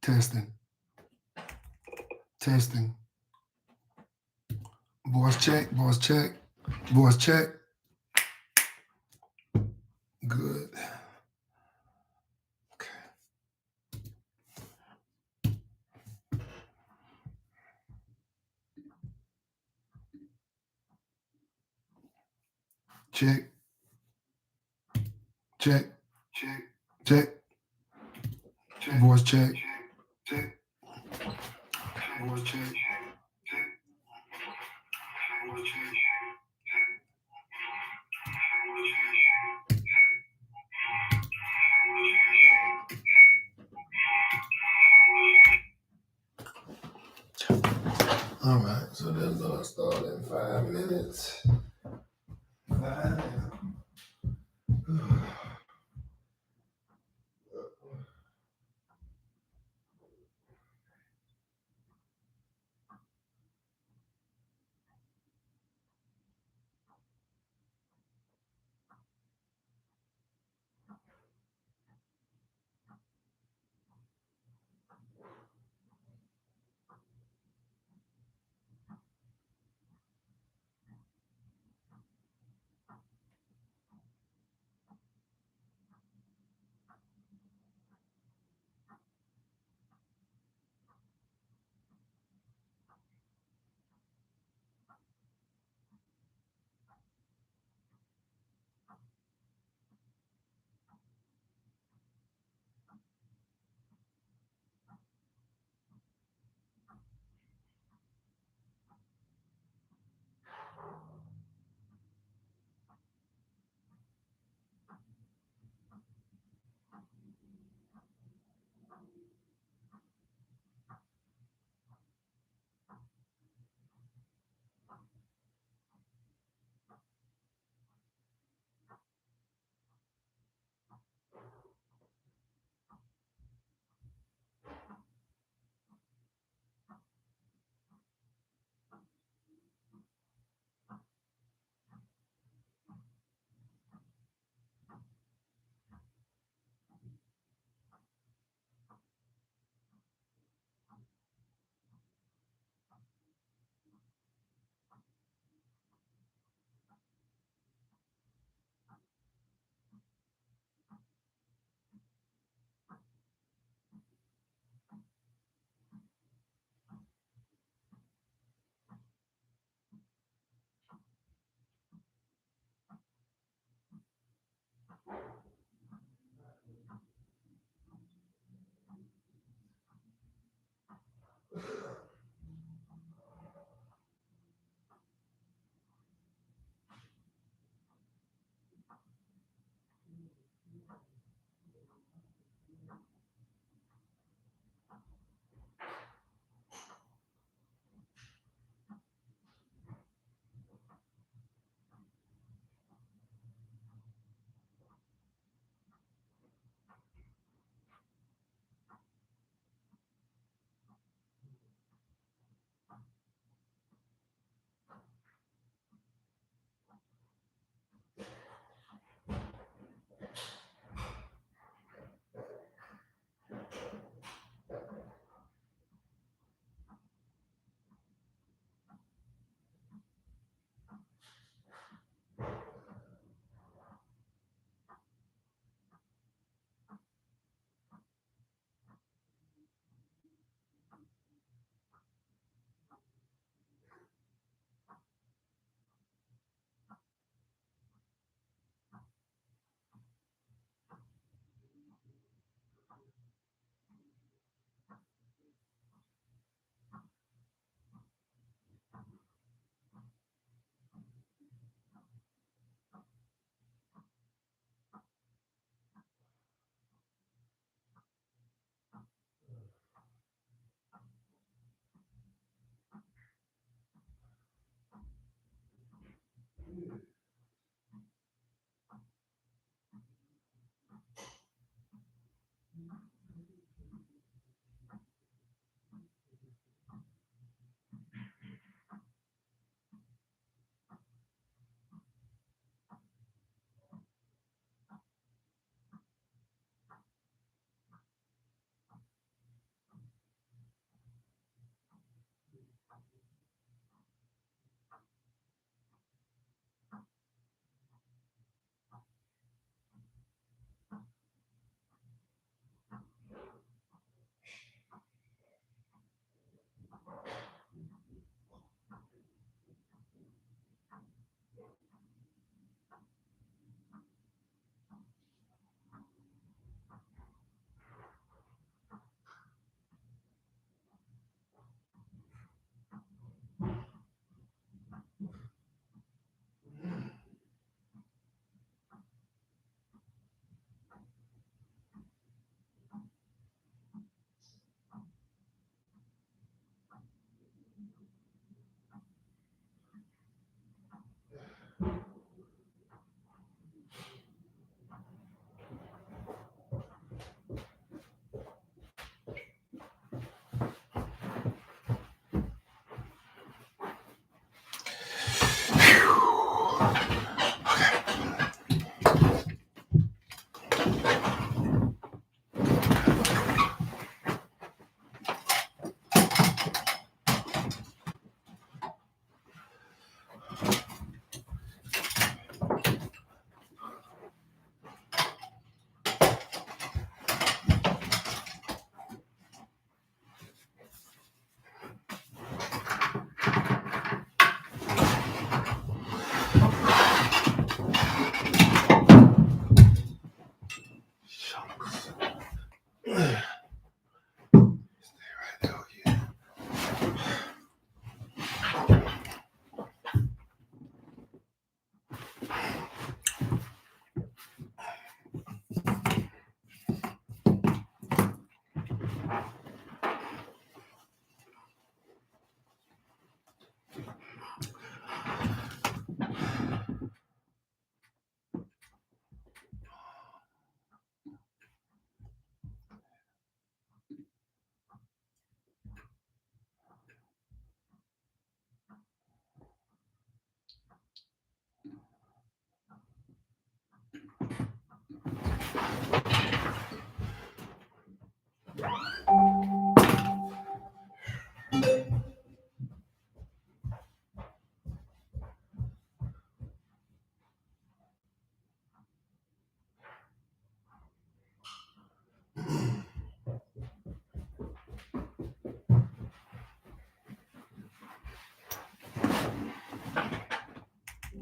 Testing. Testing. Voice check. Voice check. Voice check. Good. Okay. Check. Check. Check. Check. Check. Voice check. Check. Voice check. Check. Voice check. All right, so this is gonna start in 5 minutes. 5.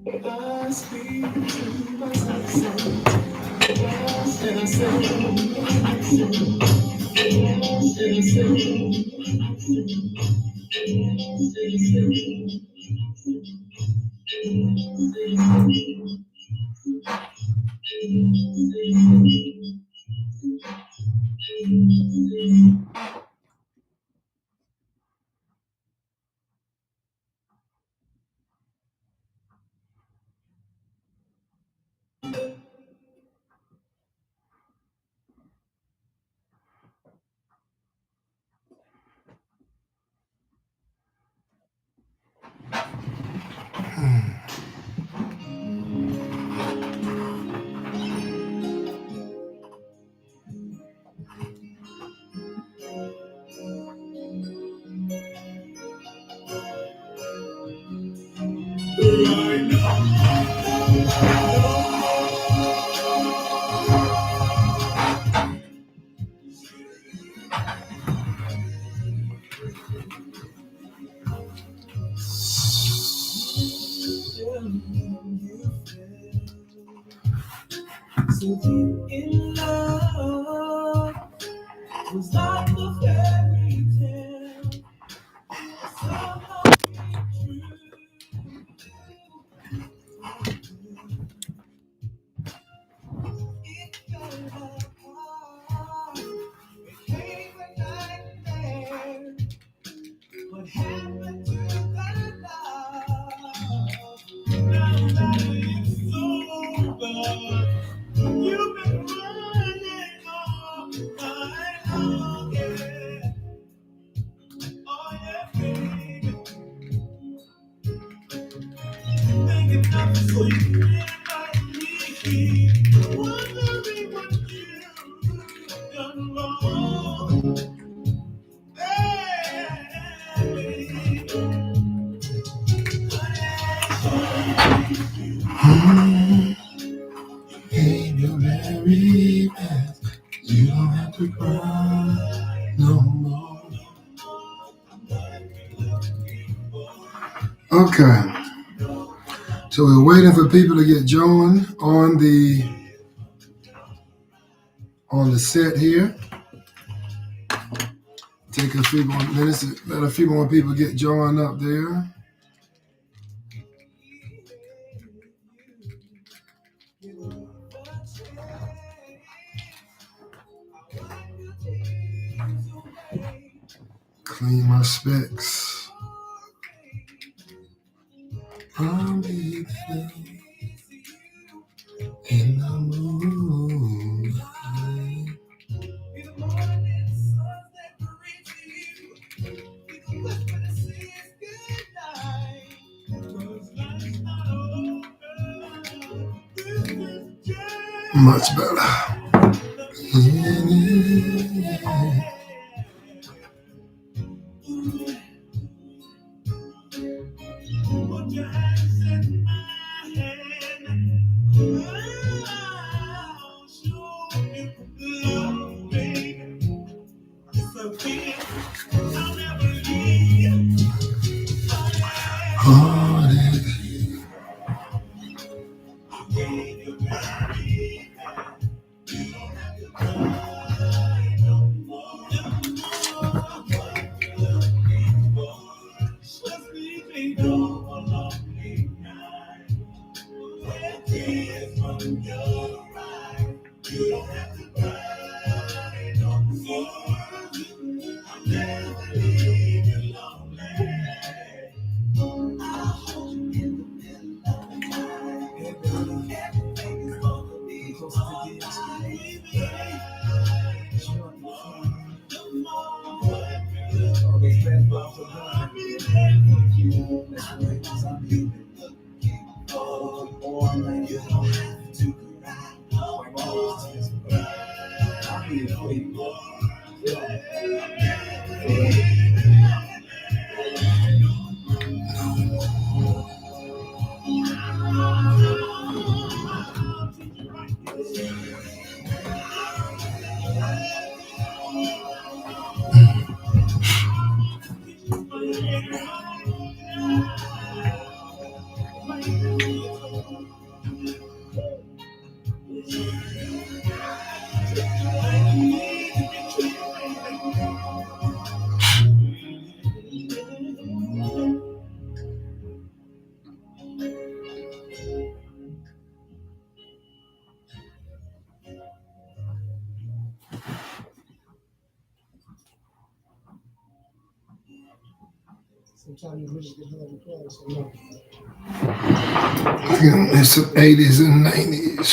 I speak to myself, and I say, so deep in love was like a fairy tale. Somehow true. It fell apart. It came a nightmare. What happened to that love? Now that it's over, you've been running all night long, yeah. Oh yeah, baby. Thinking of sleeping like me. Wondering what you've done wrong, baby. Ain't you very best? You don't have to cry no more. Okay, so we're waiting for people to get joined on the set here. Take a few more minutes, let a few more people get joined up there. Clean my specs. I'll be there in the moonlight. Much better. Put your hands in my hand. I'll show you love, baby. It's a gift I'll never leave. Heartache. You don't have to cry no more. Just leave me no lonely night. When tears from your eyes, you don't have to cry no more. I'll never leave you lonely. I'll hold you in the middle of the night. Everything is gonna be alright. All those bad bombs are gonna be there for you. That's right, 'cause I'm human. Oh, man, you don't have to cry. Wipe all those tears away. I'll be here for you. Sometimes you really get hard to play, so no. It's the 80s and 90s.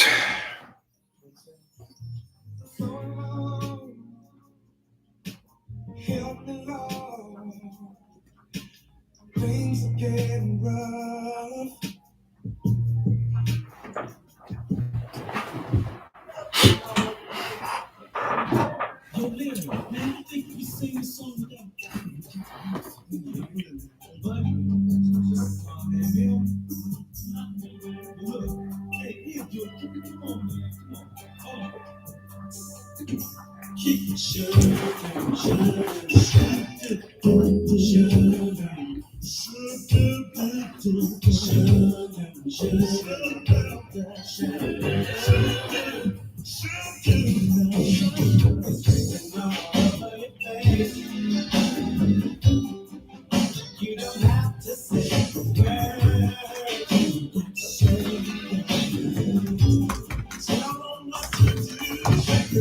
Help me, Lord. Things are getting rough. Yo, Larry, man, I think we sing this song without buddy. Look, hey, here, Joe, come on, man, come on. Hold on. Kick it, sugar, sugar, sugar, you don't have to say a word. Tell them what to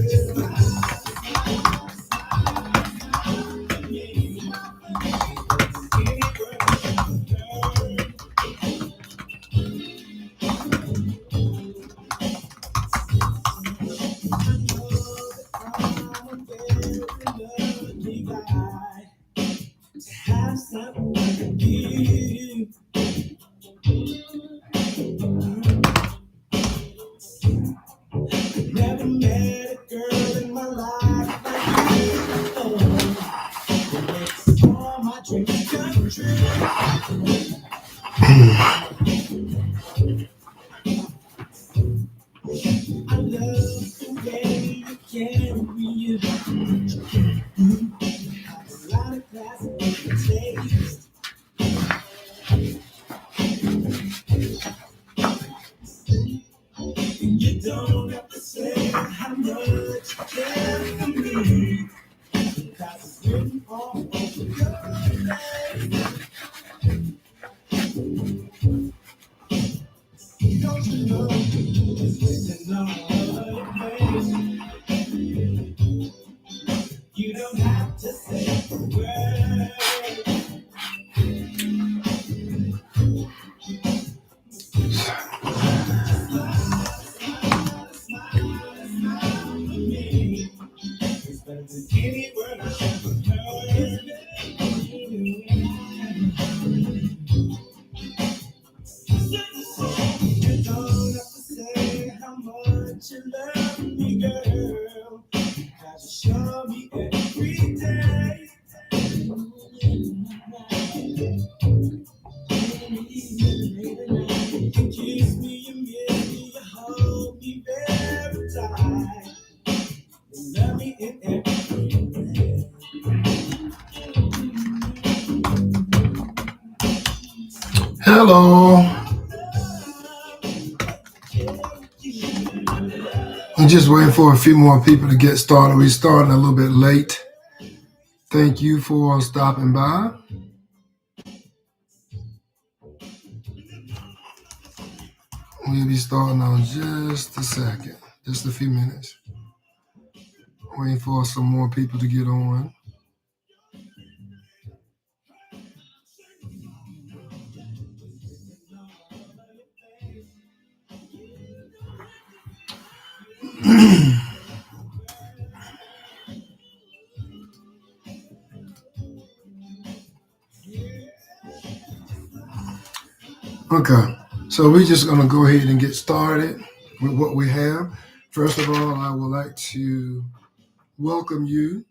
do. Have someone to give. Never met a girl in my life like you. Oh, it makes all my dreams come true. I love the way you carry you. A lot of class and taste. And you don't have to say how much you care for me. Cause it's written all over your face. Don't you know it's written all over your face? You don't have to say a word. Smile for me. It's better than any word I've ever heard. You don't have to say how much you love me, girl. Cause you show me every day. You kiss me, you miss me, you hold me very tight. You love me in every way. Hello. I'm just waiting for a few more people to get started. We're starting a little bit late. Thank you for stopping by. We'll be starting on just a second, just a few minutes. Waiting for some more people to get on. Okay, so we're just going to go ahead and get started with what we have. First of all, I would like to welcome you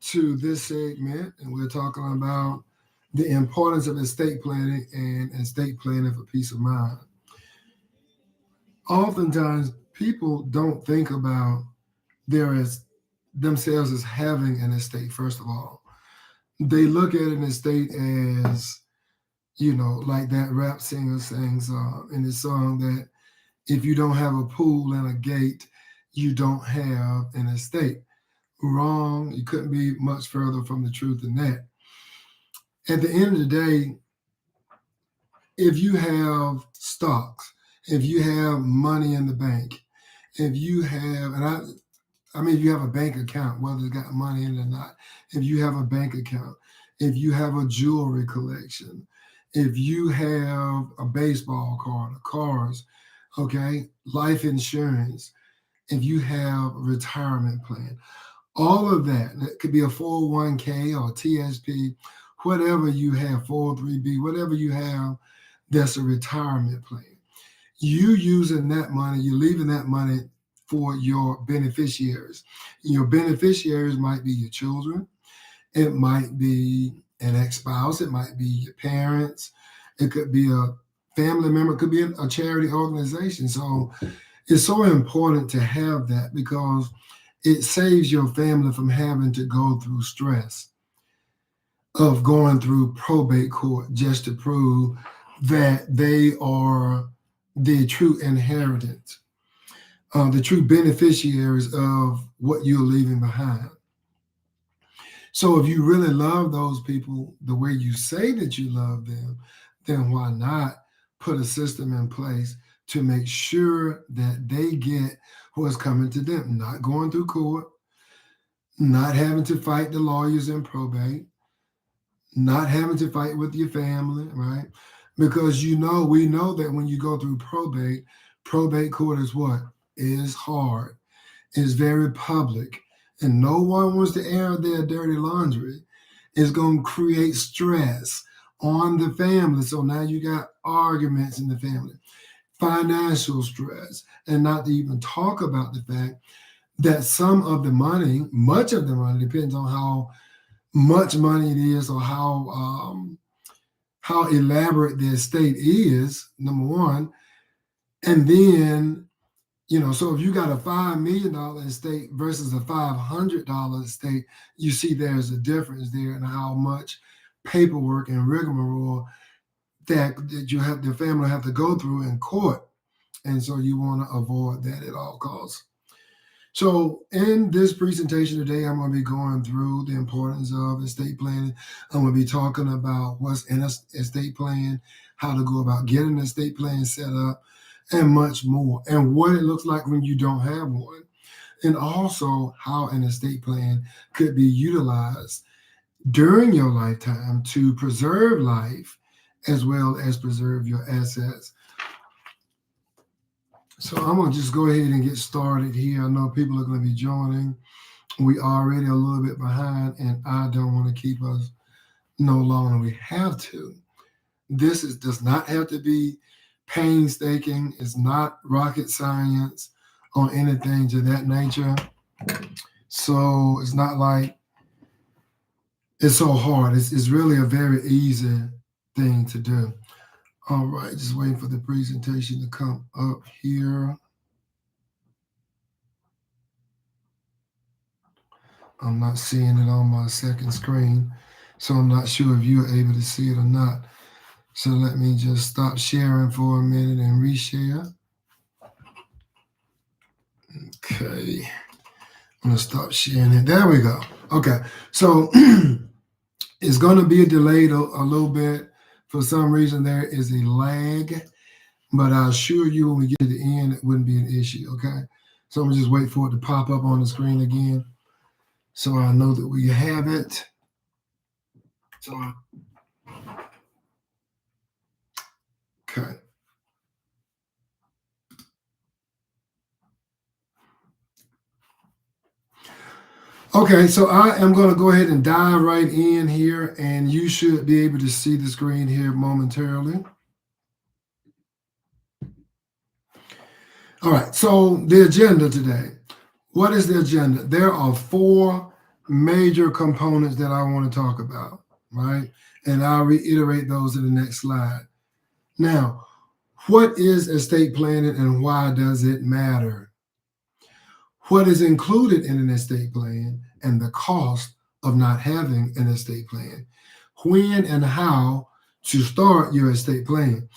to this segment, and we're talking about the importance of estate planning and estate planning for peace of mind. Oftentimes, people don't think about themselves as having an estate. First of all, they look at an estate as, like that rap singer sings in his song that if you don't have a pool and a gate, you don't have an estate. Wrong. You couldn't be much further from the truth than that. At the end of the day, if you have stocks, if you have money in the bank, if you have, if you have a bank account, whether it's got money in it or not, if you have a bank account, if you have a jewelry collection, if you have a baseball card, cars, okay, life insurance, if you have a retirement plan, all of that, that could be a 401k or TSP, whatever you have, 403b, whatever you have, that's a retirement plan. You using that money, you're leaving that money for your beneficiaries. Your beneficiaries might be your children, it might be an ex-spouse, it might be your parents, it could be a family member, it could be a charity organization. So it's so important to have that because it saves your family from having to go through stress of going through probate court just to prove that they are the true inheritance, the true beneficiaries of what you're leaving behind. So if you really love those people the way you say that you love them, then why not put a system in place to make sure that they get what's coming to them, not going through court, not having to fight the lawyers in probate, not having to fight with your family, right? Because we know that when you go through probate court is what? Is hard. It's very public. And no one wants to air their dirty laundry. It's going to create stress on the family. So now you got arguments in the family, financial stress, and not to even talk about the fact that some of the money, much of the money, depends on how much money it is or how elaborate the estate is, number one. And then, so if you got a $5 million estate versus a $500 estate, you see there's a difference there in how much paperwork and rigmarole that the family have to go through in court. And so you want to avoid that at all costs. So in this presentation today, I'm going to be going through the importance of estate planning. I'm going to be talking about what's in an estate plan, how to go about getting an estate plan set up, and much more, and what it looks like when you don't have one, and also how an estate plan could be utilized during your lifetime to preserve life as well as preserve your assets. So I'm going to just go ahead and get started here. I know people are going to be joining. We already a little bit behind, and I don't want to keep us no longer than we have to. This does not have to be painstaking. It's not rocket science or anything to that nature. So it's not like it's so hard. It's really a very easy thing to do. All right, just waiting for the presentation to come up here. I'm not seeing it on my second screen, so I'm not sure if you're able to see it or not. So let me just stop sharing for a minute and reshare. Okay, I'm gonna stop sharing it. There we go. Okay, so it's gonna be delayed a little bit. For some reason, there is a lag, but I assure you when we get to the end, it wouldn't be an issue, okay? So I'm gonna just wait for it to pop up on the screen again so I know that we have it. Okay. Okay, so I am going to go ahead and dive right in here, and you should be able to see the screen here momentarily. All right, so the agenda today. What is the agenda? There are 4 major components that I want to talk about, right? And I'll reiterate those in the next slide. Now, what is estate planning and why does it matter? What is included in an estate plan and the cost of not having an estate plan? When and how to start your estate plan.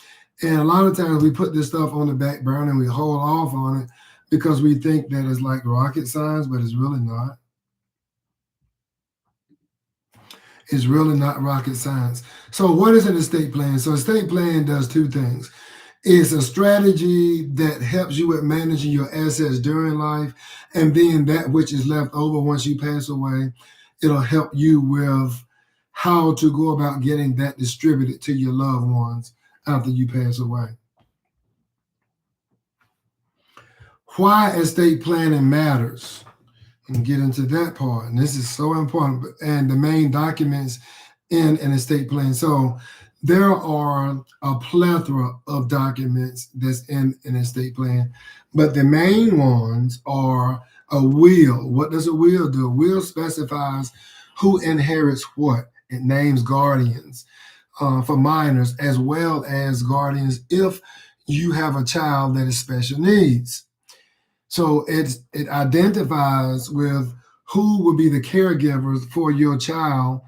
And a lot of times we put this stuff on the back burner and we hold off on it because we think that it's like rocket science, but it's really not. It's really not rocket science. So what is an estate plan? So estate plan does 2 things. It's a strategy that helps you with managing your assets during life, and then that which is left over once you pass away, it'll help you with how to go about getting that distributed to your loved ones after you pass away. Why estate planning matters, and get into that part. And this is so important. And the main documents in an estate plan. So there are a plethora of documents that's in an estate plan, but the main ones are a will. What does a will do? A will specifies who inherits what. It names guardians for minors as well as guardians if you have a child that is special needs. So it identifies with who will be the caregivers for your child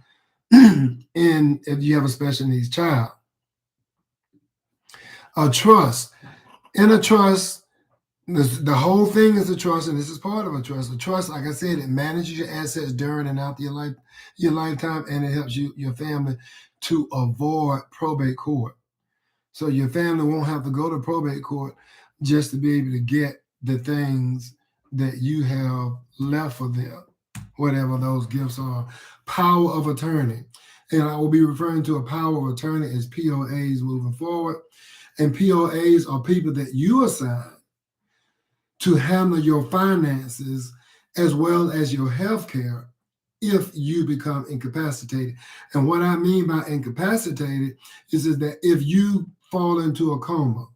in if you have a special needs child. A trust. In a trust, the whole thing is a trust, and this is part of a trust. A trust, like I said, it manages your assets during and after your lifetime, and it helps your family to avoid probate court. So your family won't have to go to probate court just to be able to get the things that you have left for them, whatever those gifts are. Power of attorney. And I will be referring to a power of attorney as POAs moving forward. And POAs are people that you assign to handle your finances as well as your health care if you become incapacitated. And what I mean by incapacitated is that if you fall into a coma,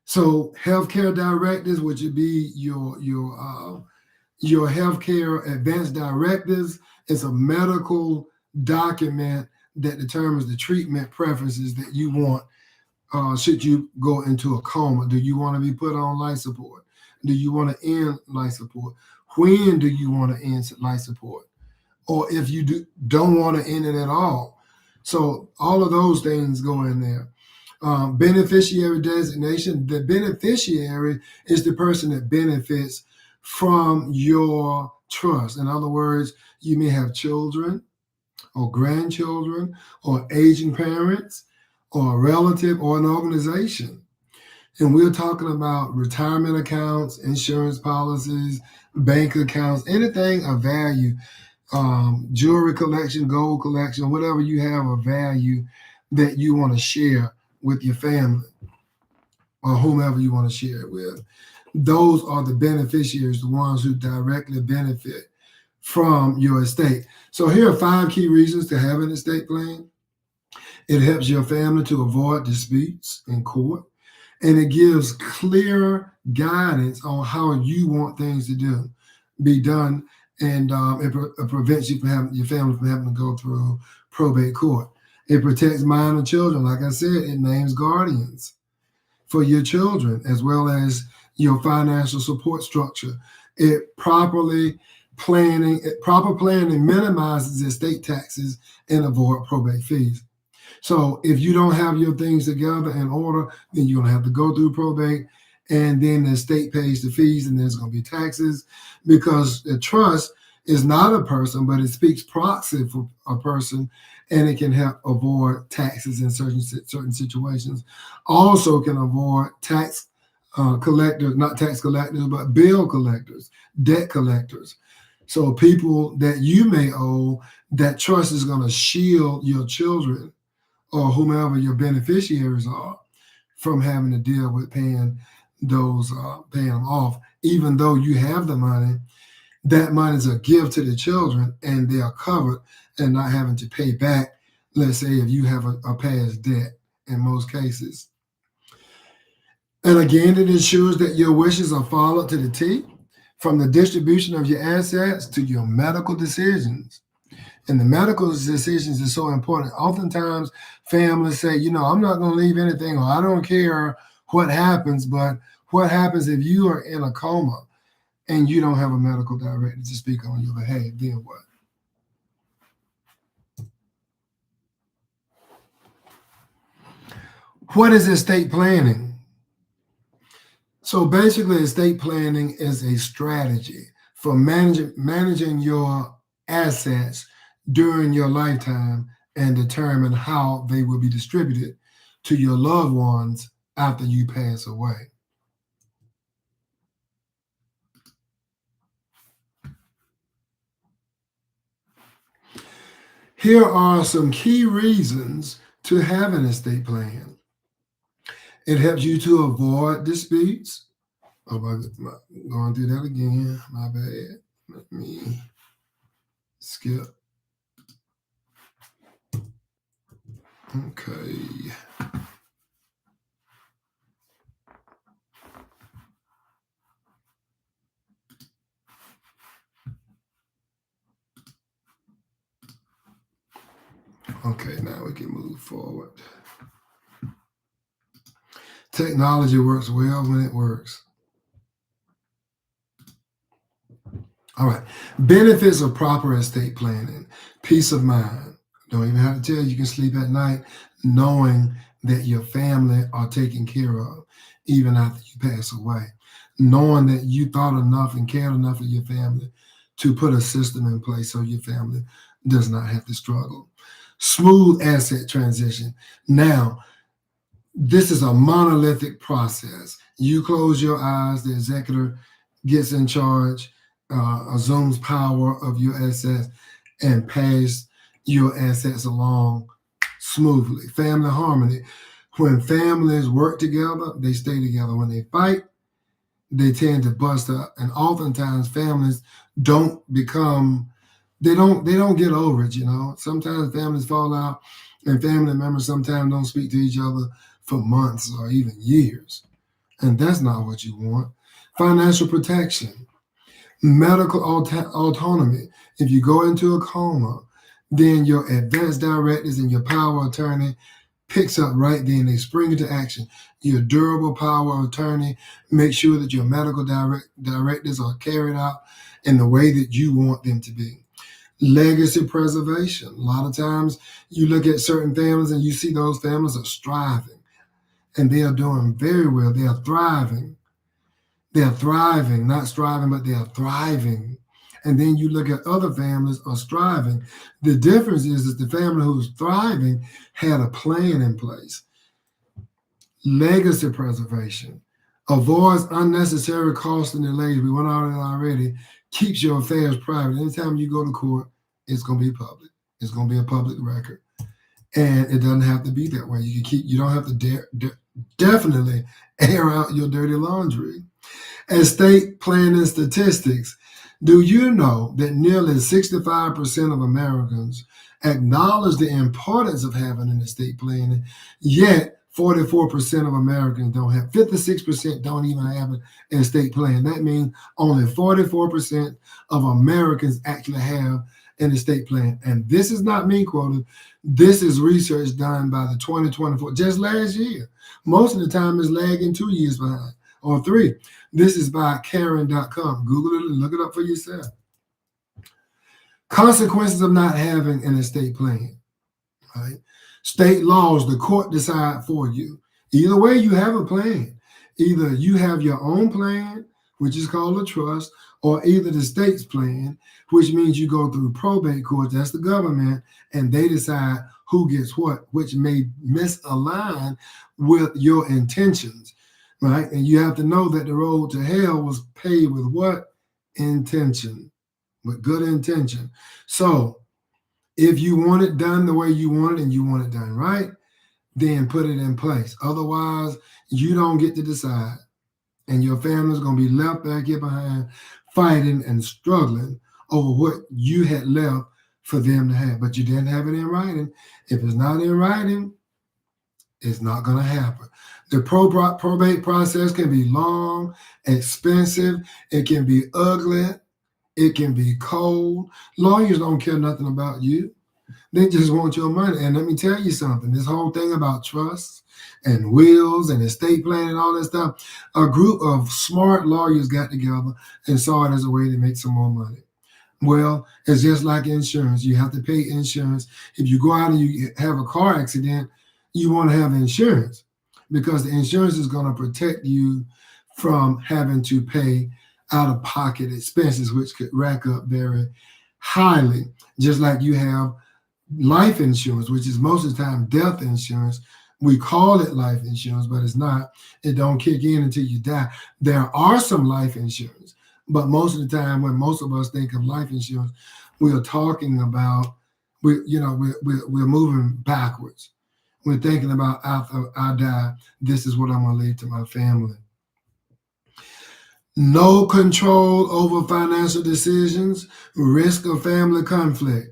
so healthcare directives, which would be your healthcare advanced directives, is a medical document that determines the treatment preferences that you want. Should you go into a coma? Do you want to be put on life support? Do you want to end life support? When do you want to end life support? Or if you don't want to end it at all. So all of those things go in there. Beneficiary designation. The beneficiary is the person that benefits from your trust. In other words, you may have children or grandchildren or aging parents or a relative or an organization. And we're talking about retirement accounts, insurance policies, bank accounts, anything of value, jewelry collection, gold collection, whatever you have of value that you want to share with your family or whomever you want to share it with. Those are the beneficiaries, the ones who directly benefit from your estate. So here are 5 key reasons to have an estate plan. It helps your family to avoid disputes in court, and it gives clear guidance on how you want things to be done, and it prevents you from having your family from having to go through probate court. It protects minor children. Like I said, it names guardians for your children as well as your financial support structure. Proper planning minimizes estate taxes and avoid probate fees. So if you don't have your things together in order, then you're gonna have to go through probate, and then the state pays the fees, and there's gonna be taxes, because the trust is not a person, but it speaks proxy for a person, and it can help avoid taxes in certain situations. Also can avoid tax collectors, not tax collectors, but bill collectors, debt collectors. So people that you may owe, that trust is going to shield your children or whomever your beneficiaries are from having to deal with paying them off. Even though you have the money, that money is a gift to the children, and they are covered and not having to pay back. Let's say if you have a past debt, in most cases. And again, it ensures that your wishes are followed to the T, from the distribution of your assets to your medical decisions. And the medical decisions is so important. Oftentimes, families say, I'm not going to leave anything, or I don't care what happens, but what happens if you are in a coma and you don't have a medical director to speak on your behalf? Then what? What is estate planning? So basically, estate planning is a strategy for managing your assets during your lifetime and determine how they will be distributed to your loved ones after you pass away. Here are some key reasons to have an estate plan. It helps you to avoid disputes. Oh, going through that again. My bad. Let me skip. Okay. Okay, now we can move forward. Technology works well when it works. All right. Benefits of proper estate planning. Peace of mind. Don't even have to tell you, you can sleep at night knowing that your family are taken care of, even after you pass away. Knowing that you thought enough and cared enough of your family to put a system in place so your family does not have to struggle. Smooth asset transition. Now, this is a monolithic process. You close your eyes, the executor gets in charge, assumes power of your assets, and pass your assets along smoothly. Family harmony. When families work together, they stay together. When they fight, they tend to bust up. And oftentimes families don't become they don't get over it, you know. Sometimes families fall out and family members sometimes don't speak to each other for months or even years. And that's not what you want. Financial protection, medical autonomy. If you go into a coma, then your advance directives and your power of attorney picks up right then. They spring into action. Your durable power of attorney makes sure that your medical directives are carried out in the way that you want them to be. Legacy preservation. A lot of times you look at certain families and you see those families are striving and they are doing very well. They are thriving. They are thriving, not striving, but they are thriving. And then you look at other families are striving. The difference is that the family who's thriving had a plan in place. Legacy preservation avoids unnecessary costs and delays. We went on it already. Keeps your affairs private. Anytime you go to court, it's going to be public. It's going to be a public record, and it doesn't have to be that way. You can keep. You don't have to definitely air out your dirty laundry. Estate planning statistics. Do you know that nearly 65% of Americans acknowledge the importance of having an estate planning, yet 44% of Americans don't have, 56% don't even have an estate plan. That means only 44% of Americans actually have an estate plan. And this is not me quoted. This is research done by the 2024, just last year. Most of the time it's lagging 2 years behind or 3. This is by Karen.com. Google it and look it up for yourself. Consequences of not having an estate plan. Right? State laws, the court decide for you. Either way, you have a plan. Either you have your own plan, which is called a trust, or either the state's plan, which means you go through probate court, that's the government, and they decide who gets what, which may misalign with your intentions, right? And you have to know that the road to hell was paved with what? Intention, with good intention. So if you want it done the way you want it and you want it done right, then put it in place. Otherwise, you don't get to decide. And your family's going to be left back here behind fighting and struggling over what you had left for them to have. But you didn't have it in writing. If it's not in writing, it's not going to happen. The probate process can be long, expensive. It can be ugly. It can be cold. Lawyers don't care nothing about you. They just want your money. And let me tell you something, this whole thing about trusts and wills and estate planning and all that stuff, a group of smart lawyers got together and saw it as a way to make some more money. Well, it's just like insurance. You have to pay insurance. If you go out and you have a car accident, you want to have insurance because the insurance is going to protect you from having to pay out-of-pocket expenses, which could rack up very highly, just like you have life insurance, which is most of the time death insurance. We call it life insurance, but it's not. It don't kick in until you die. There are some life insurance, but most of the time when most of us think of life insurance, we are talking about we're moving backwards. We're thinking about after I die, this is what I'm going to leave to my family. No control over financial decisions, risk of family conflict.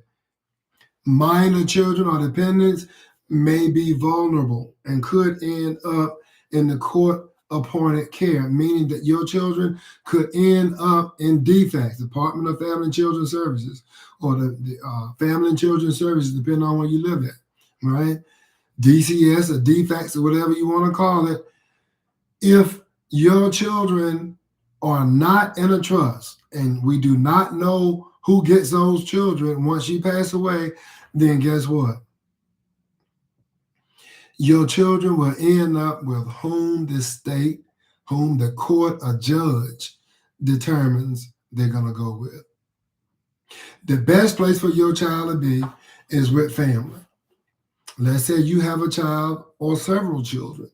Minor children or dependents may be vulnerable and could end up in the court appointed care, meaning that your children could end up in defects, Department of Family and Children Services, or the Family and Children Services, depending on where you live at, right? DCS or defects or whatever you want to call it. If your children are not in a trust and we do not know who gets those children once you pass away, then guess what? Your children will end up with whom the state, whom the court or judge determines they're going to go with. The best place for your child to be is with family. Let's say you have a child or several children,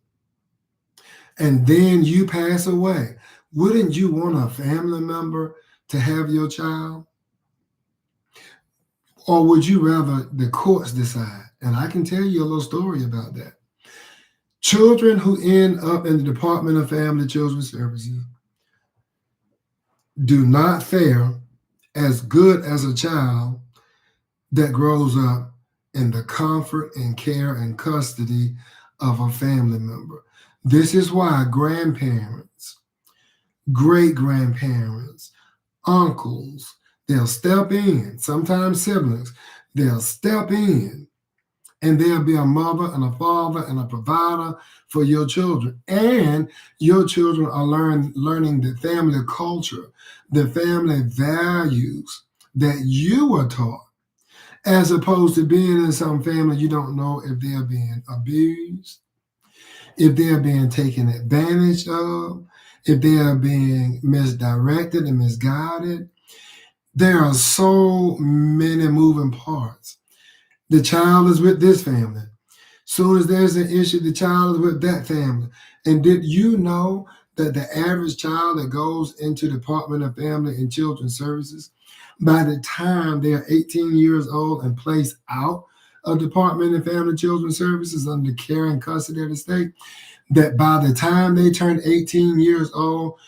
and then you pass away. Wouldn't you want a family member to have your child? Or would you rather the courts decide? And I can tell you a little story about that. Children who end up in the Department of Family and Children Services do not fare as good as a child that grows up in the comfort and care and custody of a family member. This is why grandparents, great grandparents, uncles, they'll step in, sometimes siblings, they'll step in and they'll be a mother and a father and a provider for your children. And your children are learning the family culture, the family values that you were taught, as opposed to being in some family you don't know if they're being abused, if they're being taken advantage of, if they are being misdirected and misguided. There are so many moving parts. The child is with this family. Soon as there's an issue, the child is with that family. And did you know that the average child that goes into Department of Family and Children Services, by the time they are 18 years old and placed out of Department of Family and Children Services under care and custody of the state, that by the time they turn 18 years old,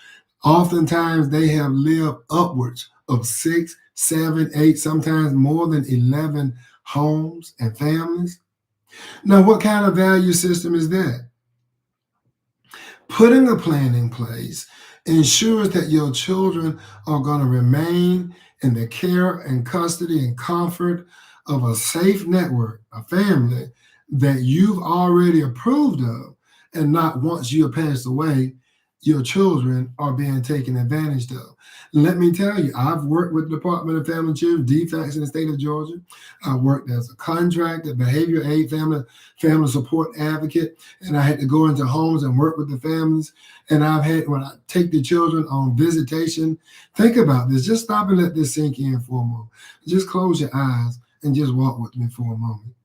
oftentimes they have lived upwards of 6, 7, 8, sometimes more than 11 homes and families. Now, what kind of value system is that? Putting a plan in place ensures that your children are going to remain in the care and custody and comfort of a safe network, a family that you've already approved of, and not once you have passed away, your children are being taken advantage of. Let me tell you, I've worked with the Department of Family and Children, defects in the state of Georgia. I worked as a contractor, behavior aid, family support advocate, and I had to go into homes and work with the families. And I've had, when I take the children on visitation, think about this. Just stop and let this sink in for a moment. Just close your eyes and just walk with me for a moment.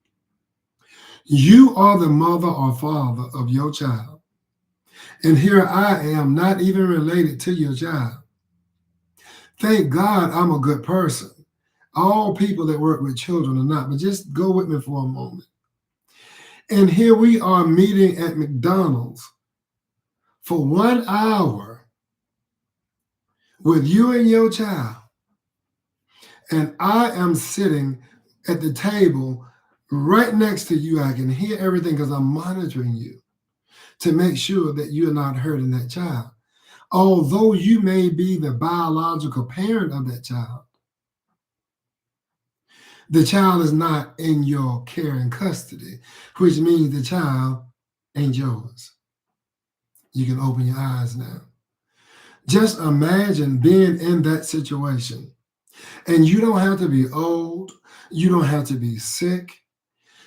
You are the mother or father of your child. And here I am, not even related to your child. Thank God I'm a good person. All people that work with children are not, but just go with me for a moment. And here we are meeting at McDonald's for 1 hour with you and your child. And I am sitting at the table right next to you. I can hear everything because I'm monitoring you to make sure that you're not hurting that child. Although you may be the biological parent of that child, the child is not in your care and custody, which means the child ain't yours. You can open your eyes now. Just imagine being in that situation. And you don't have to be old. You don't have to be sick.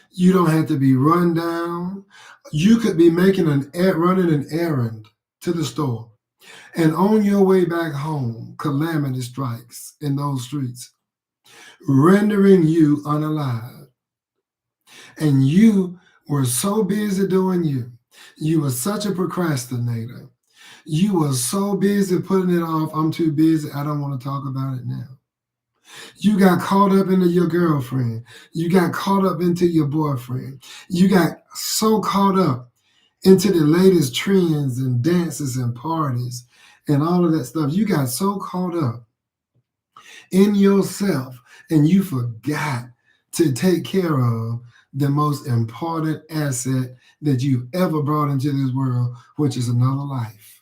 You don't have to be run down. You could be running an errand to the store. And on your way back home, calamity strikes in those streets, rendering you unalive. And you were so busy doing you. You were such a procrastinator. You were so busy putting it off. I'm too busy. I don't want to talk about it now. You got caught up into your girlfriend. You got caught up into your boyfriend. You got so caught up into the latest trends and dances and parties and all of that stuff. You got so caught up in yourself and you forgot to take care of the most important asset that you've ever brought into this world, which is another life.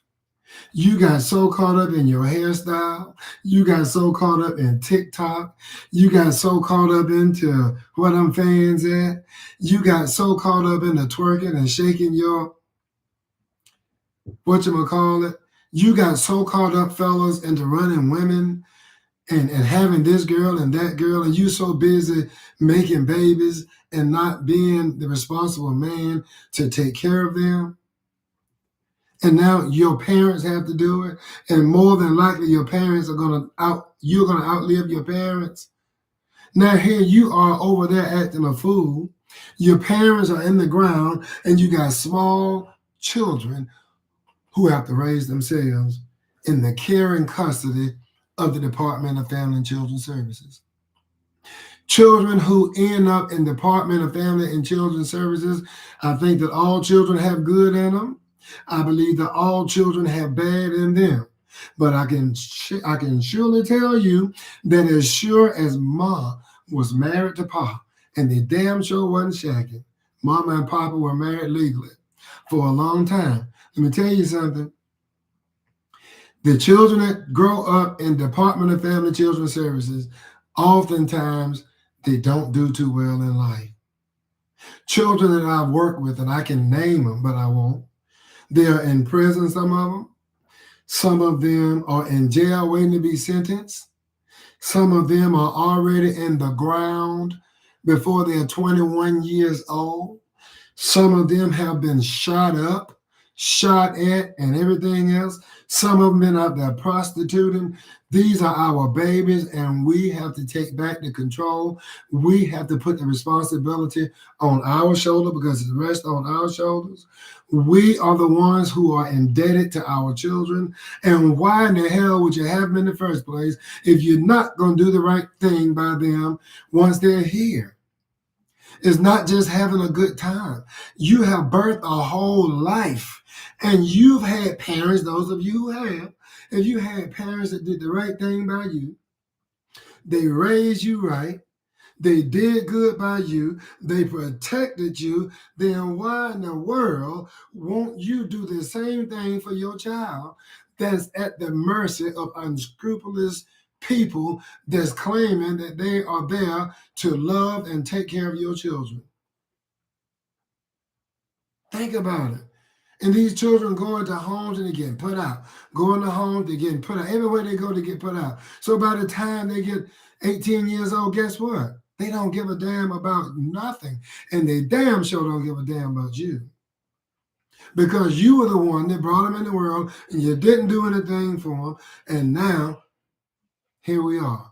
You got so caught up in your hairstyle. You got so caught up in TikTok. You got so caught up into what them fans at. You got so caught up in the twerking and shaking your whatchamacallit. You got so caught up, fellas, into running women and having this girl and that girl, and you so busy making babies and not being the responsible man to take care of them. And now your parents have to do it, and more than likely your parents are you're gonna outlive your parents. Now here you are over there acting a fool. Your parents are in the ground, and you got small children who have to raise themselves in the care and custody of the Department of Family and Children Services. Children who end up in Department of Family and Children Services, I think that all children have good in them. I believe that all children have bad in them. But I can surely tell you that as sure as Ma was married to Pa, and they damn sure wasn't shacking, Mama and Papa were married legally for a long time. Let me tell you something. The children that grow up in Department of Family and Children Services, oftentimes they don't do too well in life. Children that I've worked with, and I can name them, but I won't. They are in prison, some of them. Some of them are in jail waiting to be sentenced. Some of them are already in the ground before they're 21 years old. Some of them have been shot up, shot at, and everything else. Some of them been out there prostituting. These are our babies, and we have to take back the control. We have to put the responsibility on our shoulder because it rests on our shoulders. We are the ones who are indebted to our children. And why in the hell would you have them in the first place if you're not going to do the right thing by them once they're here? It's not just having a good time. You have birthed a whole life. And you've had parents, those of you who have, if you had parents that did the right thing by you, they raised you right, they did good by you, they protected you, then why in the world won't you do the same thing for your child that's at the mercy of unscrupulous people that's claiming that they are there to love and take care of your children? Think about it. And these children go into homes and they're getting put out. Go into homes, they're getting put out. Everywhere they go, they get put out. So by the time they get 18 years old, guess what? They don't give a damn about nothing. And they damn sure don't give a damn about you. Because you were the one that brought them in the world and you didn't do anything for them. And now, here we are.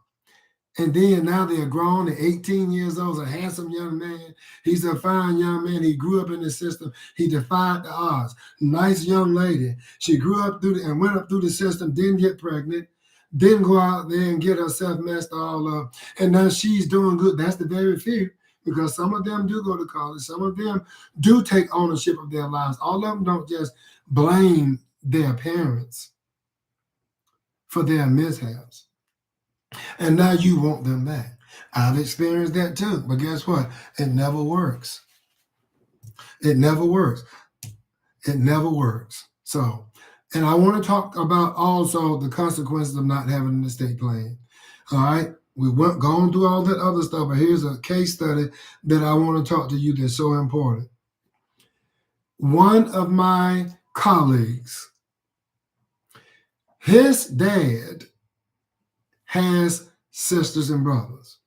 And then now they're grown, they're 18 years old, a handsome young man. He's a fine young man. He grew up in the system. He defied the odds. Nice young lady. She grew up and went up through the system, didn't get pregnant, didn't go out there and get herself messed all up. And now she's doing good. That's the very few, because some of them do go to college. Some of them do take ownership of their lives. All of them don't just blame their parents for their mishaps. And now you want them back. I've experienced that too. But guess what? It never works. It never works. It never works. So, and I want to talk about also the consequences of not having an estate plan. All right. We went gone through all that other stuff, but here's a case study that I want to talk to you that's so important. One of my colleagues, his dad has sisters and brothers.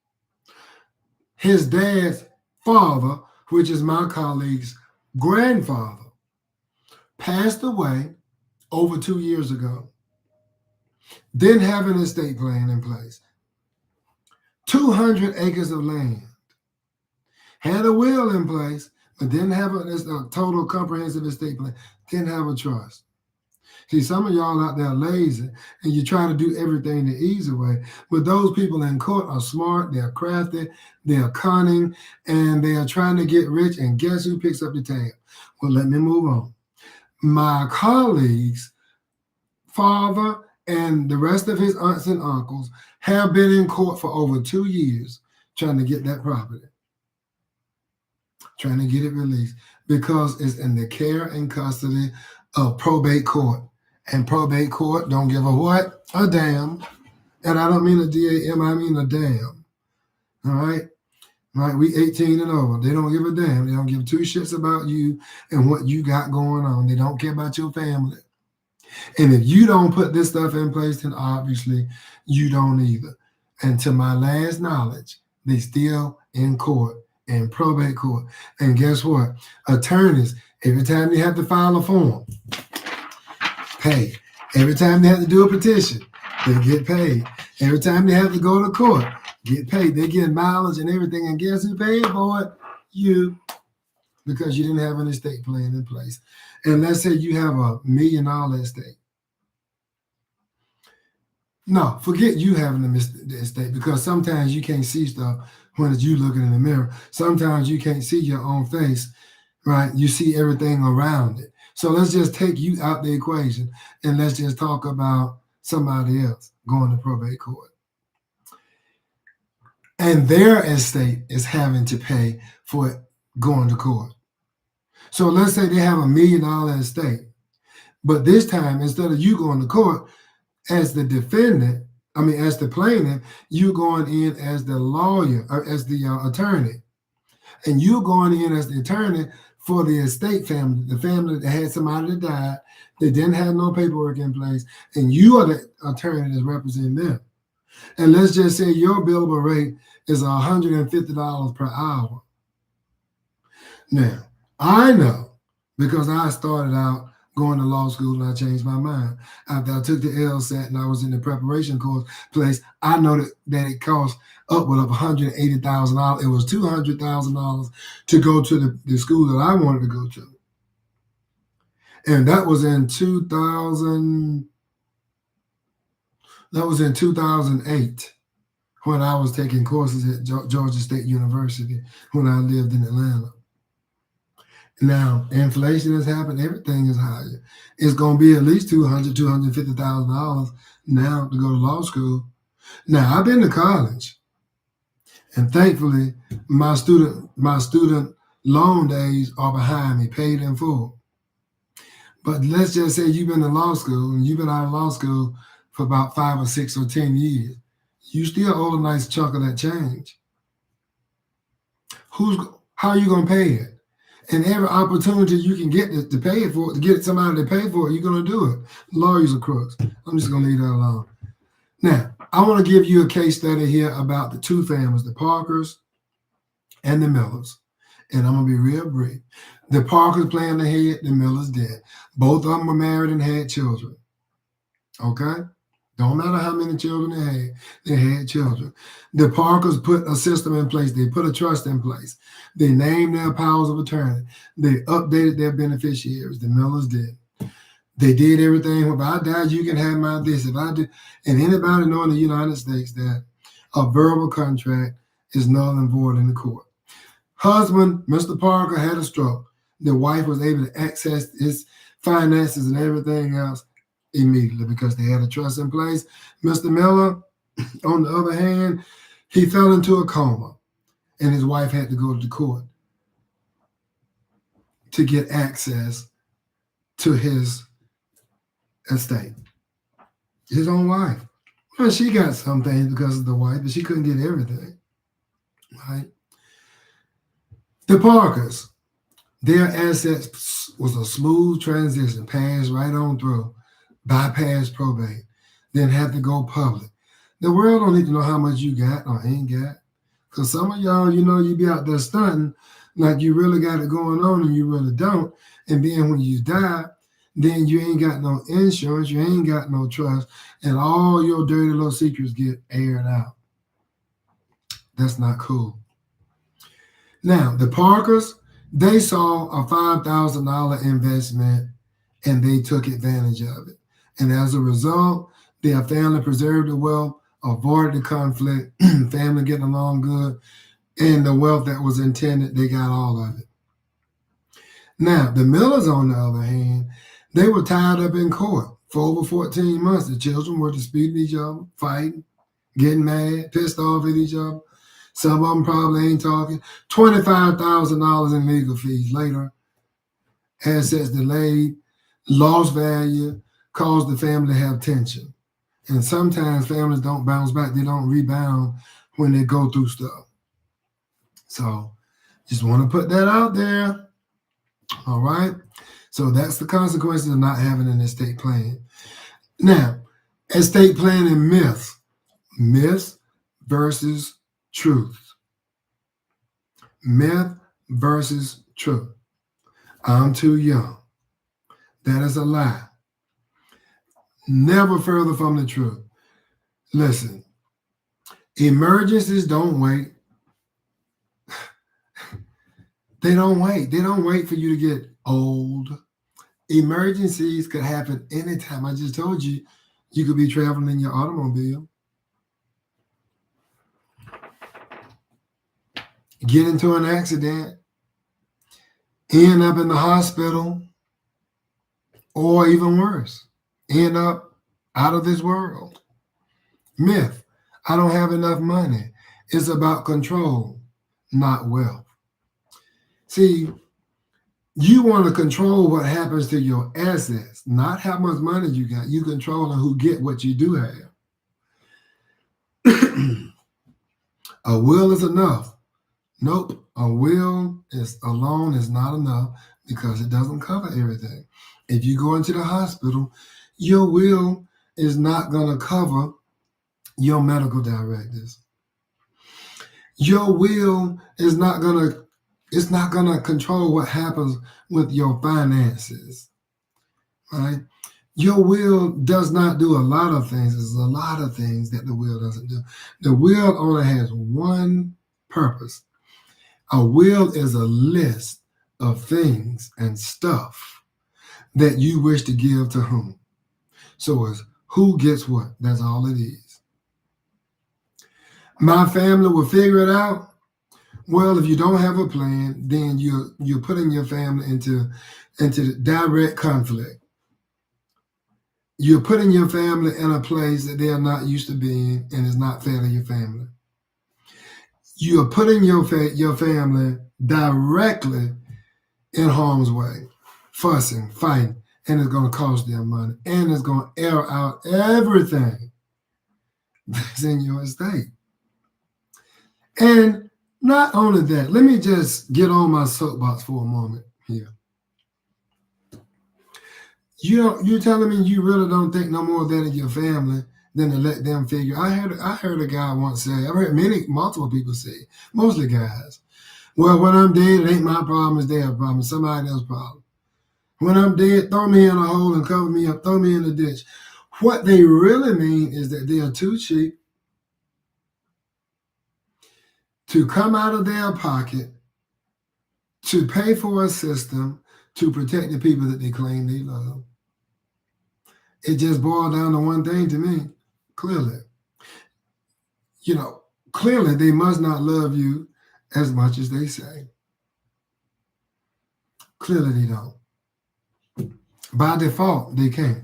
His dad's father, which is my colleague's grandfather, passed away over 2 years ago. Didn't have an estate plan in place. 200 acres of land. Had a will in place, but didn't have a total comprehensive estate plan. Didn't have a trust. See, some of y'all out there lazy and you try to do everything the easy way. But those people in court are smart, they're crafty, they're cunning, and they are trying to get rich. And guess who picks up the tab? Well, let me move on. My colleagues, father, and the rest of his aunts and uncles have been in court for over 2 years trying to get that property, trying to get it released because it's in the care and custody of probate court. And probate court don't give a what? A damn. And I don't mean a DAM, I mean a damn. All right? Right? We 18 and over. They don't give a damn. They don't give two shits about you and what you got going on. They don't care about your family. And if you don't put this stuff in place, then obviously you don't either. And to my last knowledge, they still in court, in probate court. And guess what? Attorneys, every time they have to file a form, pay. Every time they have to do a petition, they get paid. Every time they have to go to court, get paid. They get mileage and everything. And guess who paid for it? You. Because you didn't have an estate plan in place. And let's say you have $1 million estate. No, forget you having the estate, because sometimes you can't see stuff when it's you looking in the mirror. Sometimes you can't see your own face, right? You see everything around it. So let's just take you out the equation and let's just talk about somebody else going to probate court. And their estate is having to pay for it going to court. So let's say they have $1 million estate. But this time, instead of you going to court as the defendant, as the plaintiff, you going in as the lawyer or as the attorney. And you going in as the attorney for the estate family, the family that had somebody that died, they didn't have no paperwork in place, and you are the attorney that's representing them. And let's just say your billable rate is $150 per hour. Now, I know, because I started out going to law school and I changed my mind. After I took the LSAT and I was in the preparation course place, I know that it cost upward of $180,000. It was $200,000 to go to the school that I wanted to go to. And that was in 2008 when I was taking courses at Georgia State University when I lived in Atlanta. Now, inflation has happened. Everything is higher. It's going to be at least $250,000 now to go to law school. Now, I've been to college, and thankfully, my student loan days are behind me, paid in full. But let's just say you've been to law school, and you've been out of law school for about 5 or 6 or 10 years. You still owe a nice chunk of that change. How are you going to pay it? And every opportunity you can get to pay it for, to get somebody to pay for it, you're going to do it. Lawyers are crooks. I'm just going to leave that alone. Now, I want to give you a case study here about the two families, the Parkers and the Millers. And I'm going to be real brief. The Parkers planned ahead, the Millers did. Both of them were married and had children. Okay? Don't matter how many children they had children. The Parkers put a system in place. They put a trust in place. They named their powers of attorney. They updated their beneficiaries. The Millers did. They did everything. If I die, you can have my this. If I do, and anybody know in the United States that a verbal contract is null and void in the court. Husband, Mr. Parker, had a stroke. The wife was able to access his finances and everything else immediately because they had a trust in place. Mr. Miller, on the other hand, he fell into a coma, and his wife had to go to the court to get access to his estate. His own wife. Well, she got some things because of the wife, but she couldn't get everything. Right? The Parkers, their assets was a smooth transition, passed right on through, bypass probate, then had to go public. The world don't need to know how much you got or ain't got. Because some of y'all, you be out there stunting like you really got it going on and you really don't. And then when you die, then you ain't got no insurance, you ain't got no trust, and all your dirty little secrets get aired out. That's not cool. Now, the Parkers, they saw a $5,000 investment and they took advantage of it. And as a result, their family preserved the wealth, avoided the conflict, family getting along good, and the wealth that was intended, they got all of it. Now, the Millers, on the other hand, they were tied up in court for over 14 months. The children were disputing each other, fighting, getting mad, pissed off at each other. Some of them probably ain't talking. $25,000 in legal fees later, assets delayed, lost value, caused the family to have tension. And sometimes families don't bounce back. They don't rebound when they go through stuff. So just want to put that out there. All right. So that's the consequences of not having an estate plan. Now, estate planning myths. Myth versus truth. Myth versus truth. I'm too young. That is a lie. Never further from the truth. Listen, emergencies don't wait. They don't wait. They don't wait for you to get old. Emergencies could happen anytime. I just told you, you could be traveling in your automobile, get into an accident, end up in the hospital, or even worse, end up out of this world. Myth, I don't have enough money. It's about control, not wealth. See, you want to control what happens to your assets, not how much money you got. You controlling who get what you do have. A will is enough. Nope, a will is alone is not enough because it doesn't cover everything. If you go into the hospital, your will is not going to cover your medical directives. Your will is not going to it's not going to control what happens with your finances, right? Your will does not do a lot of things. There's a lot of things that the will doesn't do. The will only has one purpose. A will is a list of things and stuff that you wish to give to whom. So it's who gets what. That's all it is. My family will figure it out. Well, if you don't have a plan, then you're putting your family into direct conflict. You're putting your family in a place that they are not used to being, and is not fair to your family. You are putting your family directly in harm's way, fussing, fighting, and it's going to cost them money, and it's going to air out everything that's in your estate. And not only that, let me just get on my soapbox for a moment here. You're telling me you really don't think no more of that in your family than to let them figure. I heard a guy once say, I've heard multiple people say, mostly guys, well, when I'm dead, it ain't my problem, it's their problem, it's somebody else's problem. When I'm dead, throw me in a hole and cover me up, throw me in the ditch. What they really mean is that they are too cheap to come out of their pocket to pay for a system to protect the people that they claim they love. It just boiled down to one thing to me, clearly. Clearly they must not love you as much as they say. Clearly they don't. By default, they can't.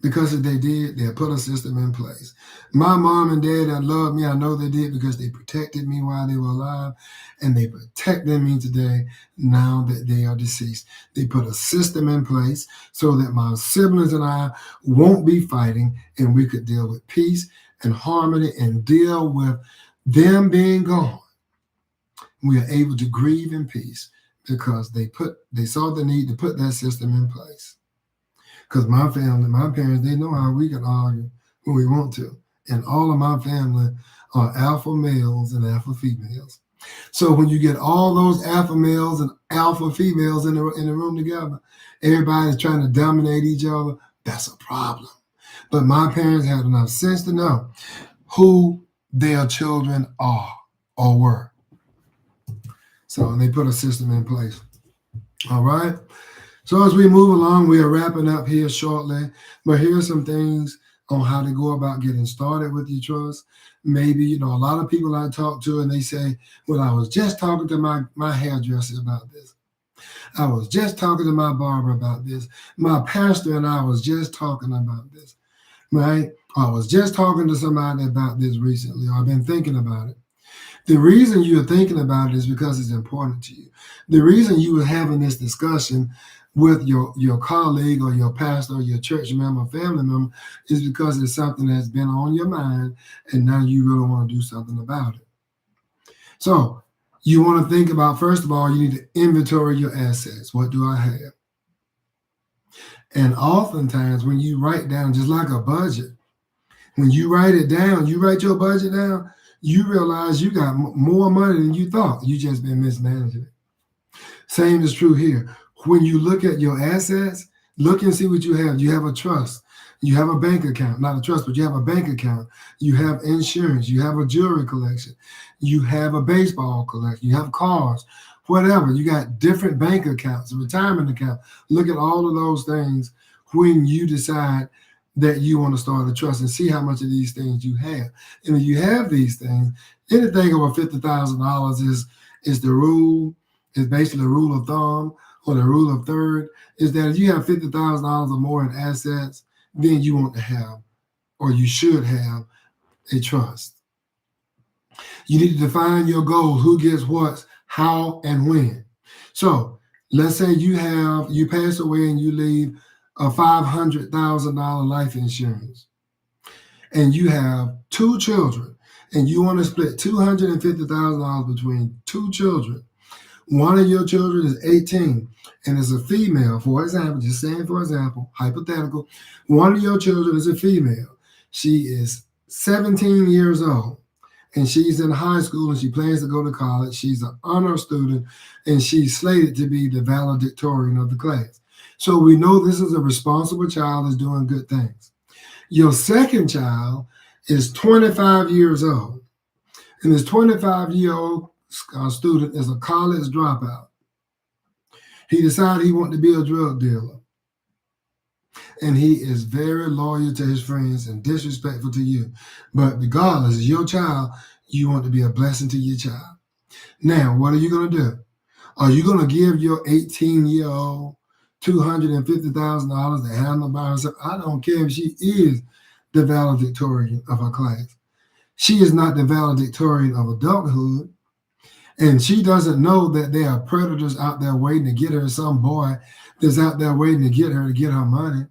Because if they did, they'll put a system in place. My mom and dad that loved me, I know they did because they protected me while they were alive, and they protected me today now that they are deceased. They put a system in place so that my siblings and I won't be fighting, and we could deal with peace and harmony and deal with them being gone. We are able to grieve in peace because they saw the need to put that system in place. Because my family, my parents, they know how we can argue when we want to. And all of my family are alpha males and alpha females. So when you get all those alpha males and alpha females in the room together, everybody's trying to dominate each other, that's a problem. But my parents had enough sense to know who their children are or were. So they put a system in place. All right? So as we move along, we are wrapping up here shortly, but here's some things on how to go about getting started with your trust. Maybe, a lot of people I talk to and they say, well, I was just talking to my hairdresser about this. I was just talking to my barber about this. My pastor and I was just talking about this, right? I was just talking to somebody about this recently, or I've been thinking about it. The reason you're thinking about it is because it's important to you. The reason you were having this discussion with your colleague or your pastor or your church member, family member, is because it's something that's been on your mind and now you really want to do something about it. So you want to think about, first of all, you need to inventory your assets. What do I have? And oftentimes when you write down, just like a budget, when you write it down, you write your budget down, you realize you got more money than you thought. You just been mismanaging it. Same is true here. When you look at your assets, look and see what you have. You have a trust. You have a bank account, not a trust, but you have a bank account. You have insurance. You have a jewelry collection. You have a baseball collection. You have cars, whatever. You got different bank accounts, a retirement account. Look at all of those things when you decide that you want to start a trust and see how much of these things you have. And if you have these things, anything over $50,000 is the rule. Is basically the rule of thumb or the rule of third. Is that if you have $50,000 or more in assets, then you want to have, or you should have, a trust. You need to define your goals, who gets what, how, and when. So let's say you pass away and you leave a $500,000 life insurance, and you have two children, and you want to split $250,000 between two children. One of your children is 18 and is a female, for example, just saying for example, hypothetical. One of your children is a female. She is 17 years old and she's in high school and she plans to go to college. She's an honor student and she's slated to be the valedictorian of the class. So we know this is a responsible child that's doing good things. Your second child is 25 years old, and this 25-year-old student is a college dropout. He decided he wanted to be a drug dealer, and he is very loyal to his friends and disrespectful to you. But regardless, as your child, you want to be a blessing to your child. Now, what are you going to do? Are you going to give your 18-year-old $250,000 to handle by herself? I don't care if she is the valedictorian of her class. She is not the valedictorian of adulthood. And she doesn't know that there are predators out there waiting to get her, some boy that's out there waiting to get her money.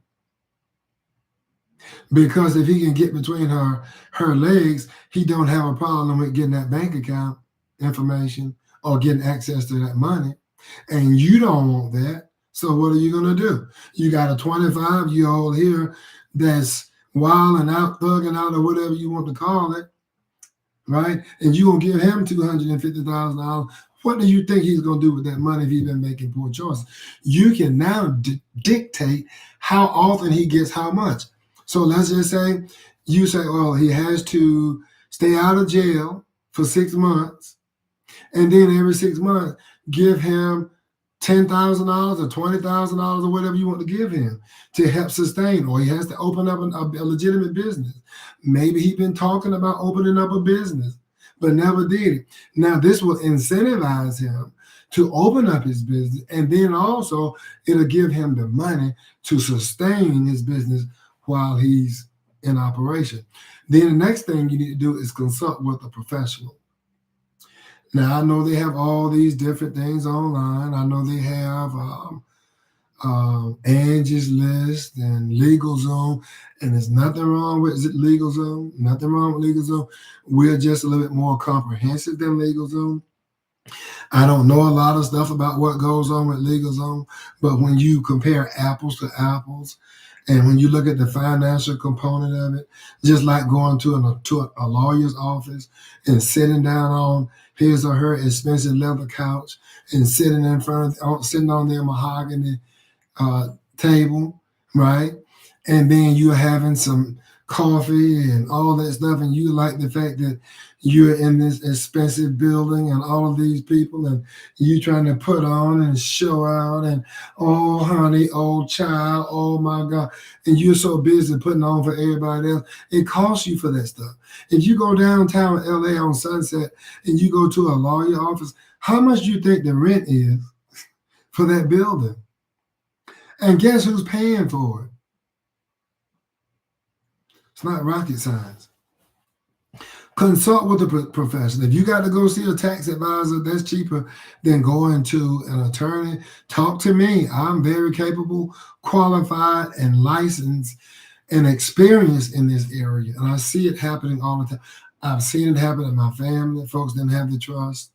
Because if he can get between her legs, he don't have a problem with getting that bank account information or getting access to that money. And you don't want that. So what are you going to do? You got a 25-year-old here that's wilding out, thugging out, or whatever you want to call it, right? And you gonna give him $250,000. What do you think he's gonna do with that money if he's been making poor choices? You can now dictate how often he gets how much. So let's just say you say, oh, he has to stay out of jail for 6 months, and then every 6 months give him $10,000 or $20,000 or whatever you want to give him to help sustain, or he has to open up a legitimate business. Maybe he's been talking about opening up a business, but never did it. Now, this will incentivize him to open up his business, and then also it'll give him the money to sustain his business while he's in operation. Then the next thing you need to do is consult with a professional. Now, I know they have all these different things online. I know they have Angie's List and LegalZoom, and there's nothing wrong with LegalZoom. Nothing wrong with LegalZoom. We're just a little bit more comprehensive than LegalZoom. I don't know a lot of stuff about what goes on with LegalZoom, but when you compare apples to apples, and when you look at the financial component of it, just like going to a lawyer's office and sitting down on his or her expensive leather couch and sitting on their mahogany table, right? And then you're having some coffee and all that stuff, and you like the fact that you're in this expensive building and all of these people, and you trying to put on and show out, and oh honey, oh child, oh my God, and you're so busy putting on for everybody else. It costs you for that stuff. If you go downtown LA on Sunset and you go to a lawyer office, how much do you think the rent is for that building? And guess who's paying for it? It's not rocket science. Consult with a professional. If you got to go see a tax advisor, that's cheaper than going to an attorney. Talk to me. I'm very capable, qualified, and licensed and experienced in this area. And I see it happening all the time. I've seen it happen in my family. Folks didn't have the trust.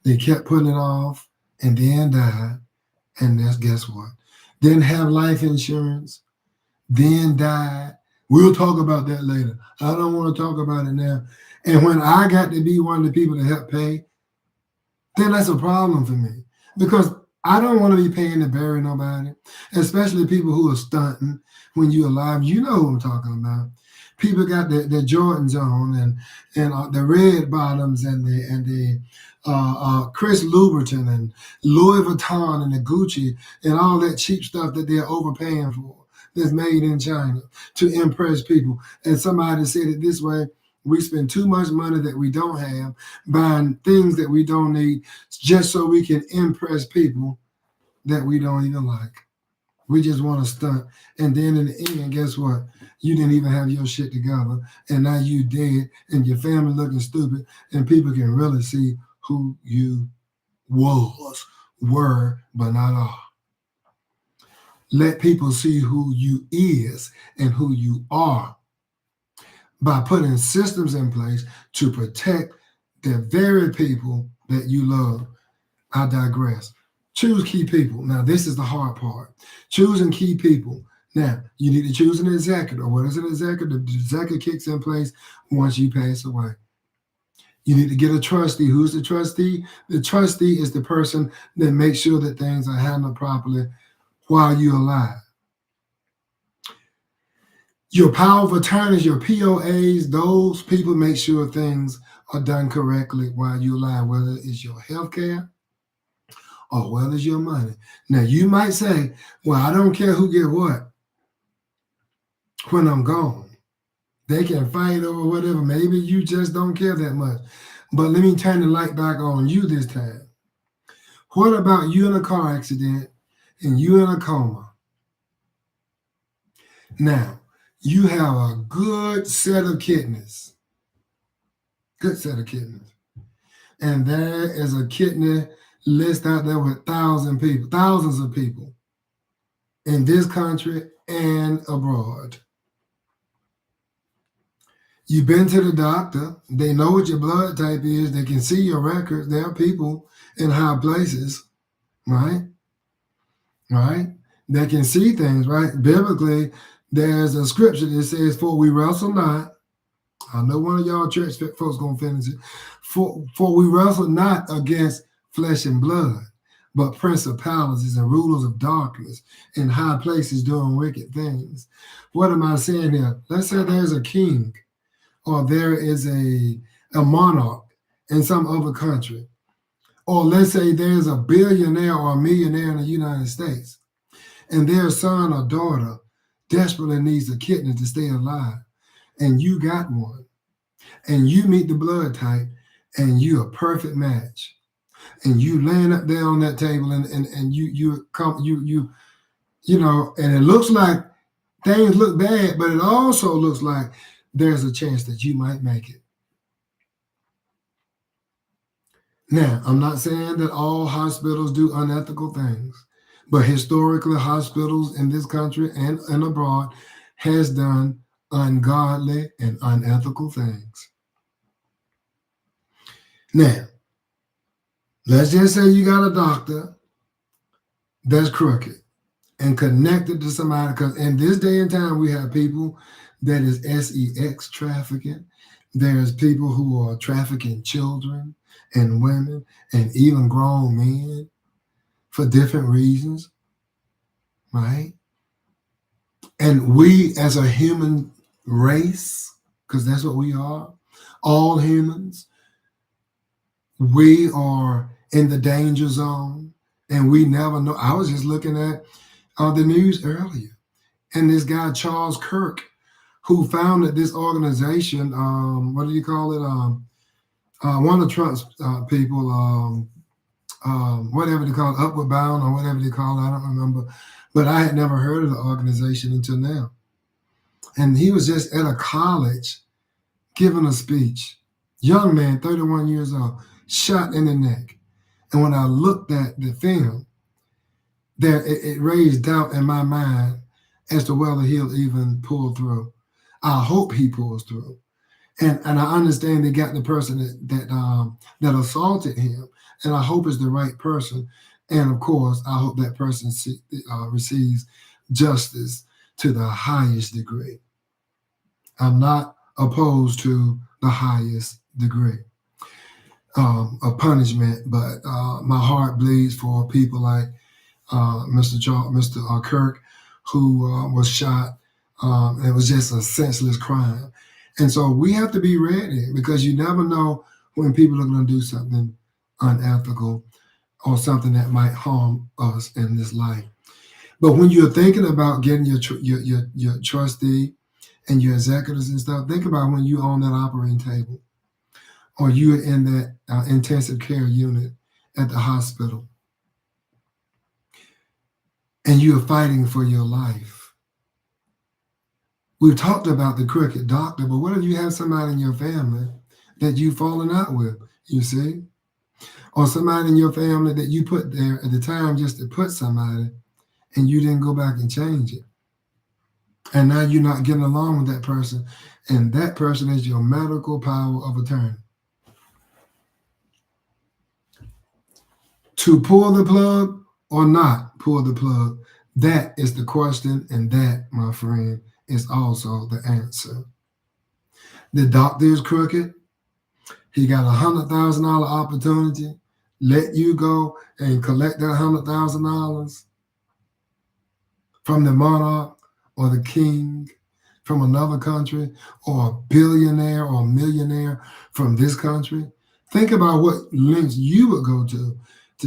They kept putting it off and then died. And that's, guess what? Didn't have life insurance, then died. We'll talk about that later. I don't want to talk about it now. And when I got to be one of the people to help pay, then that's a problem for me. Because I don't want to be paying to bury nobody, especially people who are stunting when you're alive. You know who I'm talking about. People got the Jordans on and the red bottoms and the Chris Louboutin and Louis Vuitton and the Gucci and all that cheap stuff that they're overpaying for. That's made in China to impress people. And somebody said it this way: we spend too much money that we don't have buying things that we don't need just so we can impress people that we don't even like. We just want to stunt. And then in the end, guess what? You didn't even have your shit together. And now you dead and your family looking stupid. And people can really see who you were, but not are. Let people see who you is and who you are by putting systems in place to protect the very people that you love. I digress. Choose key people. Now, this is the hard part. Choosing key people. Now, you need to choose an executive. What is an executive? The executive kicks in place once you pass away. You need to get a trustee. Who's the trustee? The trustee is the person that makes sure that things are handled properly while you're alive. Your power of attorneys, your POAs, those people make sure things are done correctly while you're alive, whether it's your health care or whether it's your money. Now, you might say, well, I don't care who get what when I'm gone. They can fight over whatever. Maybe you just don't care that much. But let me turn the light back on you this time. What about you in a car accident and you in a coma? Now, you have a good set of kidneys. Good set of kidneys. And there is a kidney list out there with thousands of people in this country and abroad. You've been to the doctor. They know what your blood type is. They can see your records. There are people in high places, right? Right? They can see things, right? Biblically, there's a scripture that says, for we wrestle not. I know one of y'all church folks going to finish it. For we wrestle not against flesh and blood, but principalities and rulers of darkness in high places doing wicked things. What am I saying here? Let's say there's a king or there is a monarch in some other country. Or let's say there's a billionaire or a millionaire in the United States, and their son or daughter desperately needs a kidney to stay alive, and you got one, and you meet the blood type, and you're a perfect match, and you laying up there on that table, and you know, and it looks like things look bad, but it also looks like there's a chance that you might make it. Now, I'm not saying that all hospitals do unethical things, but historically, hospitals in this country and abroad has done ungodly and unethical things. Now, let's just say you got a doctor that's crooked and connected to somebody, because in this day and time, we have people that is sex trafficking. There's people who are trafficking children and women and even grown men for different reasons, right? And we as a human race, because that's what we are, all humans, we are in the danger zone and we never know. I was just looking at the news earlier, and this guy, Charles Kirk, who founded this organization, what do you call it? One of Trump's people, whatever they call it, Upward Bound or whatever they call it, I don't remember. But I had never heard of the organization until now. And he was just at a college giving a speech. Young man, 31 years old, shot in the neck. And when I looked at the film, it raised doubt in my mind as to whether he'll even pull through. I hope he pulls through. And I understand they got the person that assaulted him, and I hope it's the right person. And of course, I hope that person receives justice to the highest degree. I'm not opposed to the highest degree of punishment, but my heart bleeds for people like Mr. Kirk, who was shot. It was just a senseless crime. And so we have to be ready, because you never know when people are going to do something unethical or something that might harm us in this life. But when you're thinking about getting your trustee and your executives and stuff, think about when you own that operating table or you're in that intensive care unit at the hospital and you're fighting for your life. We've talked about the crooked doctor, but what if you have somebody in your family that you've fallen out with, you see? Or somebody in your family that you put there at the time just to put somebody, and you didn't go back and change it. And now you're not getting along with that person, and that person is your medical power of attorney. To pull the plug or not pull the plug, that is the question, and that, my friend, is also the answer. The doctor is crooked. He got $100,000 opportunity. Let you go and collect that $100,000 from the monarch or the king from another country, or a billionaire or a millionaire from this country. Think about what lengths you would go to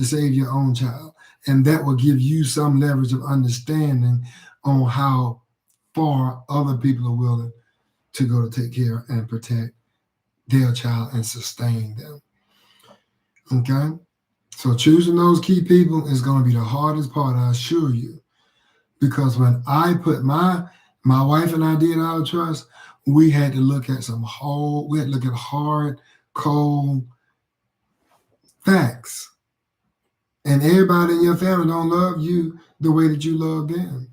save your own child. And that will give you some leverage of understanding on how far other people are willing to go to take care and protect their child and sustain them. Okay? So choosing those key people is going to be the hardest part, I assure you. Because when I put my wife and I did our trust, we had to look at hard, cold facts. And everybody in your family don't love you the way that you love them.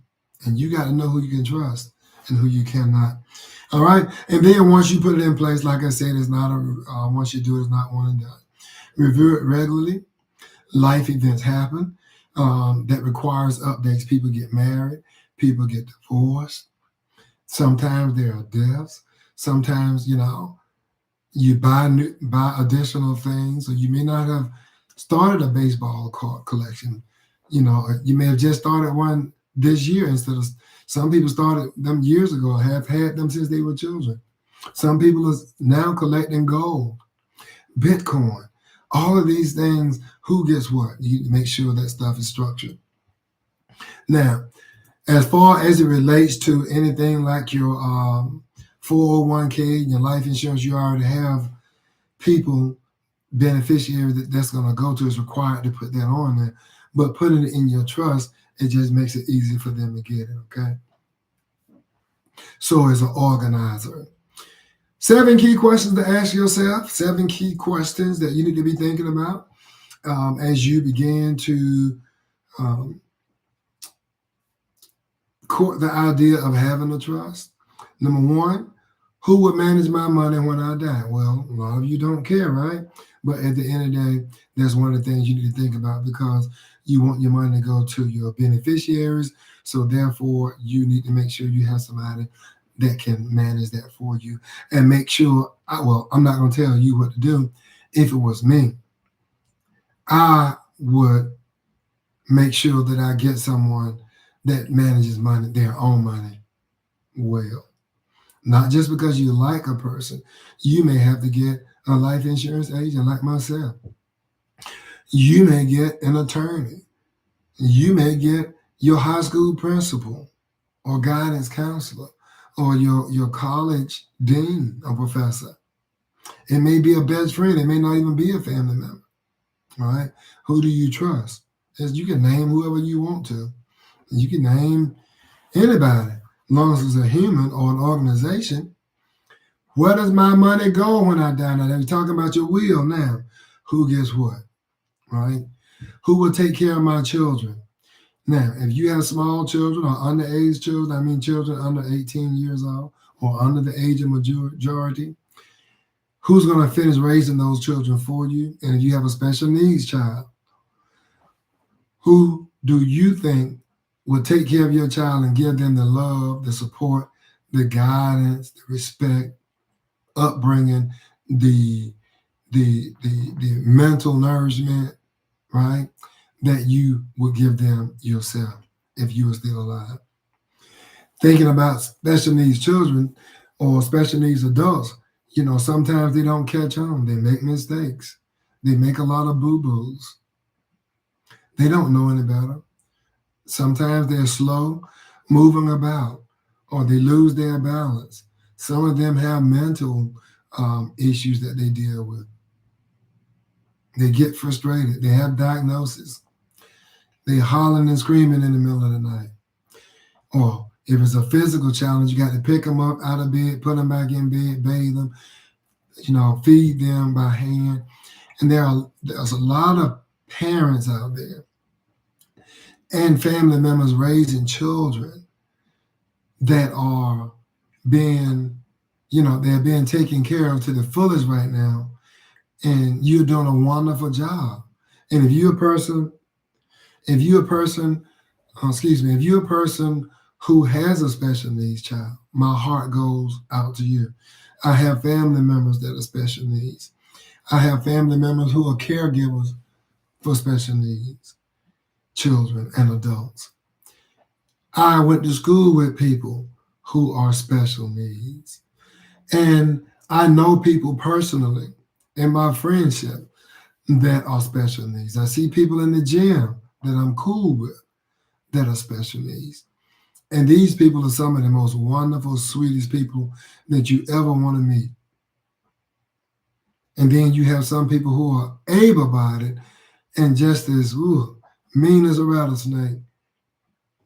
And you got to know who you can trust and who you cannot. All right. And then once you put it in place, like I said, it's not once you do it, it's not one and done. Review it regularly. Life events happen that requires updates. People get married. People get divorced. Sometimes there are deaths. Sometimes, you buy additional things, or you may not have started a baseball card collection. You may have just started one this year instead of some people started them years ago, have had them since they were children. Some people are now collecting gold, Bitcoin, all of these things. Who gets what? You make sure that stuff is structured. Now, as far as it relates to anything like your 401k and your life insurance, you already have people, beneficiaries that's going to go to. Is required to put that on there. But putting it in your trust, it just makes it easy for them to get it, okay? So as an organizer, 7 key questions to ask yourself, 7 key questions that you need to be thinking about as you begin to court the idea of having a trust. Number 1, who would manage my money when I die? Well, a lot of you don't care, right? But at the end of the day, that's one of the things you need to think about, because you want your money to go to your beneficiaries. So therefore, you need to make sure you have somebody that can manage that for you and make sure, I'm not going to tell you what to do. If it was me, I would make sure that I get someone that manages their own money well. Not just because you like a person. You may have to get a life insurance agent like myself. You may get an attorney. You may get your high school principal or guidance counselor or your college dean or professor. It may be a best friend. It may not even be a family member. All right. Who do you trust? As you can name whoever you want to. You can name anybody, as long as it's a human or an organization. Where does my money go when I die? Now, they're talking about your will now. Who gets what? Right? Who will take care of my children? Now, if you have small children or underage children, I mean children under 18 years old or under the age of majority, who's going to finish raising those children for you? And if you have a special needs child, who do you think will take care of your child and give them the love, the support, the guidance, the respect, upbringing, the mental nourishment, right? That you would give them yourself if you were still alive. Thinking about special needs children or special needs adults, sometimes they don't catch on. They make mistakes. They make a lot of boo-boos. They don't know any better. Sometimes they're slow moving about or they lose their balance. Some of them have mental issues that they deal with. They get frustrated. They have diagnosis. They hollering and screaming in the middle of the night. Or if it's a physical challenge, you got to pick them up out of bed, put them back in bed, bathe them, feed them by hand. And there's a lot of parents out there and family members raising children that are being, they're being taken care of to the fullest right now. And you're doing a wonderful job. And if you're a person who has a special needs child, my heart goes out to you. I have family members that are special needs. I have family members who are caregivers for special needs children and adults. I went to school with people who are special needs. And I know people personally in my friendship that are special needs. I see people in the gym that I'm cool with that are special needs. And these people are some of the most wonderful, sweetest people that you ever want to meet. And then you have some people who are able-bodied and just as mean as a rattlesnake.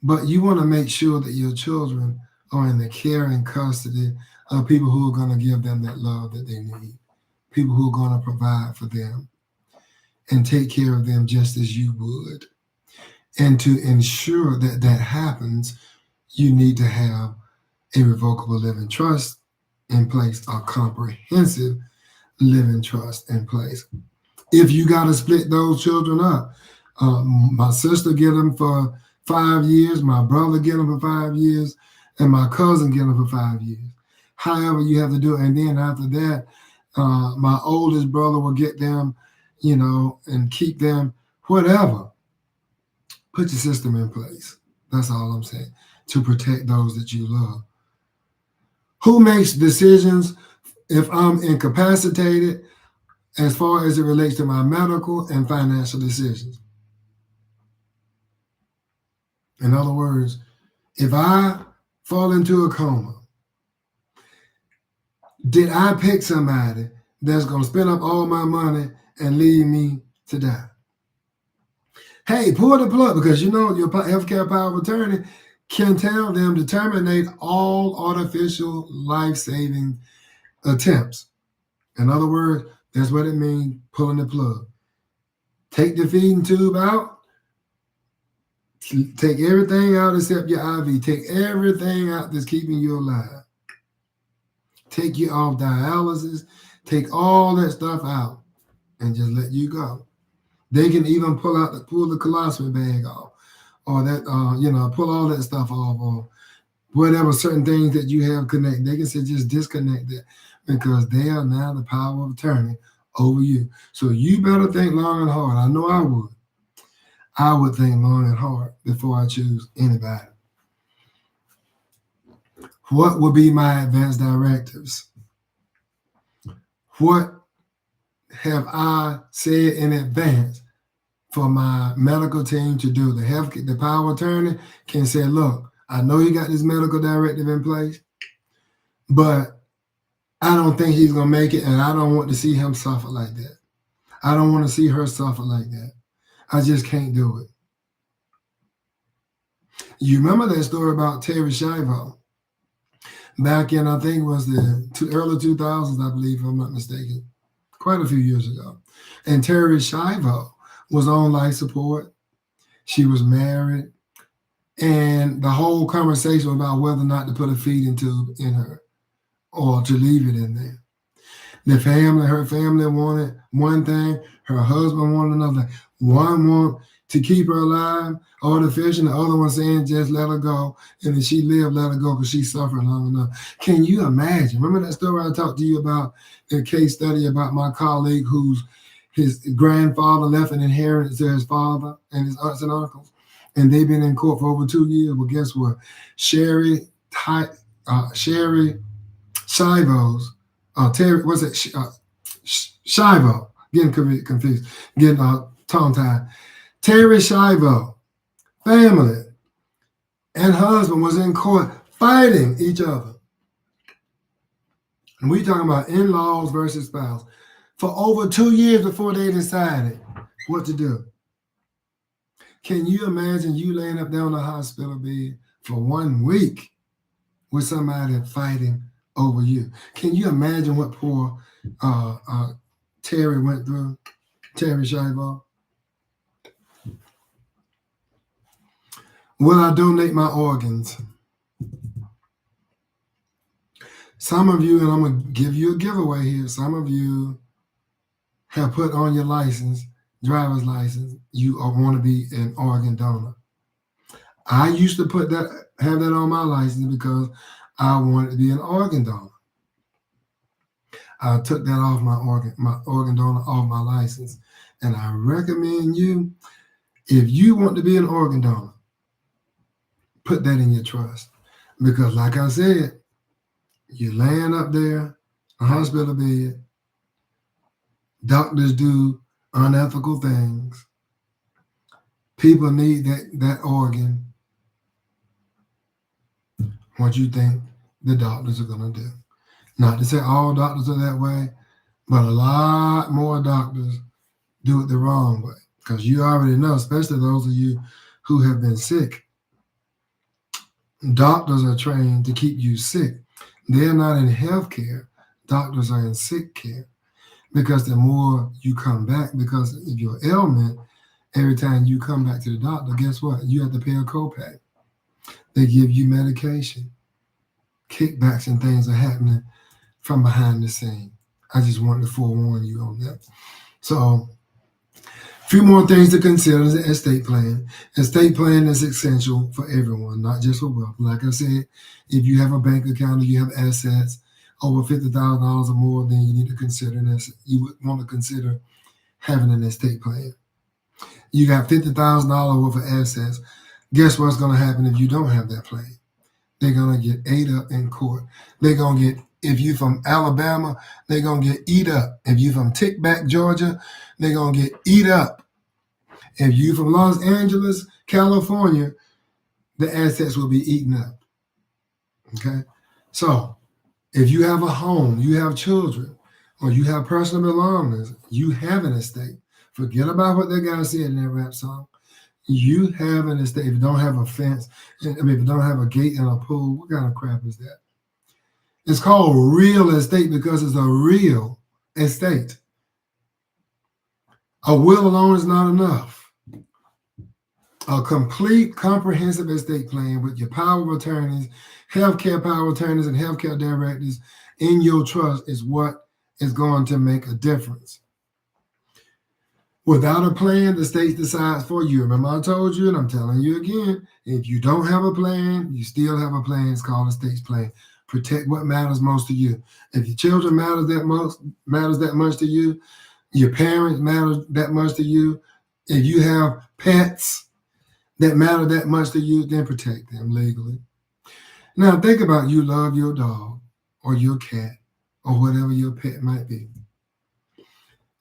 But you want to make sure that your children are in the care and custody of people who are going to give them that love that they need, people who are going to provide for them and take care of them just as you would. And to ensure that that happens, you need to have a revocable living trust in place, a comprehensive living trust in place. If you got to split those children up, my sister get them for 5 years, my brother get them for 5 years, and my cousin get them for 5 years. However you have to do it. And then after that, my oldest brother will get them, and keep them, whatever. Put your system in place. That's all I'm saying, to protect those that you love. Who makes decisions if I'm incapacitated as far as it relates to my medical and financial decisions? In other words, if I fall into a coma, did I pick somebody that's going to spend up all my money and leave me to die? Hey, pull the plug, because your healthcare power of attorney can tell them to terminate all artificial life-saving attempts. In other words, that's what it means, pulling the plug. Take the feeding tube out. Take everything out except your IV. Take everything out that's keeping you alive. Take you off dialysis. Take all that stuff out and just let you go. They can even pull the colostomy bag off, or that pull all that stuff off, or whatever certain things that you have connected. They can say just disconnect that, because they are now the power of attorney over you. So you better think long and hard. I know I would. I would think long and hard before I choose anybody. What would be my advance directives? What have I said in advance for my medical team to do? The power of attorney can say, look, I know you got this medical directive in place, but I don't think he's going to make it, and I don't want to see him suffer like that. I don't want to see her suffer like that. I just can't do it. You remember that story about Terry Schiavo? Back in, I think it was the early 2000s, I believe, if I'm not mistaken, quite a few years ago. And Terry Schiavo was on life support. She was married. And the whole conversation about whether or not to put a feeding tube in her or to leave it in there. Her family wanted one thing, her husband wanted another. One want to keep her alive, artificial, the other one saying just let her go. And if she lived, let her go because she's suffering long enough. Can you imagine? Remember that story I talked to you about, the case study about my colleague his grandfather left an inheritance to his father and his aunts and uncles, and they've been in court for over 2 years. Well, guess what? Sherry Shivos, Terry, what's it? Shivo, getting confused, getting tongue-tied. Terry Shivo, family and husband was in court fighting each other. And we talking about in-laws versus spouse for over 2 years before they decided what to do. Can you imagine you laying up there on a hospital bed for 1 week with somebody fighting over you? Can you imagine what poor Terry went through? Terry Shivo. Will I donate my organs? Some of you, and I'm going to give you a giveaway here, some of you have put on your license, driver's license, you want to be an organ donor. I used to have that on my license because I wanted to be an organ donor. I took that off my organ donor off my license. And I recommend you, if you want to be an organ donor, put that in your trust. Because like I said, you're laying up there, a hospital bed, doctors do unethical things. People need that organ. What you think the doctors are going to do. Not to say all doctors are that way, but a lot more doctors do it the wrong way. Because you already know, especially those of you who have been sick, doctors are trained to keep you sick. They're not in healthcare. Doctors are in sick care. Because the more you come back, because of your ailment, every time you come back to the doctor, guess what? You have to pay a copay. They give you medication. Kickbacks and things are happening from behind the scene. I just wanted to forewarn you on that. So, a few more things to consider is the estate plan. Estate plan is essential for everyone, not just for wealth. Like I said, if you have a bank account or you have assets over $50,000 or more, then you need to consider this. You would want to consider having an estate plan. You got $50,000 worth of assets. Guess what's going to happen if you don't have that plan? They're going to get ate up in court. They're going to get, if you from Alabama, they're going to get eat up. If you from Tickback, Georgia, they're going to get eat up. If you from Los Angeles, California, the assets will be eaten up. Okay? So, if you have a home, you have children, or you have personal belongings, you have an estate. Forget about what that guy said in that rap song. You have an estate. If you don't have a fence, if you don't have a gate and a pool, what kind of crap is that? It's called real estate because it's a real estate. A will alone is not enough. A complete, comprehensive estate plan with your power of attorneys, healthcare power of attorneys, and healthcare directors in your trust is what is going to make a difference. Without a plan, the state decides for you. Remember I told you, and I'm telling you again, if you don't have a plan, you still have a plan. It's called a state's plan. Protect what matters most to you. If your children matters that much to you, your parents matter that much to you, if you have pets that matter that much to you, then protect them legally. Now think about you love your dog or your cat or whatever your pet might be.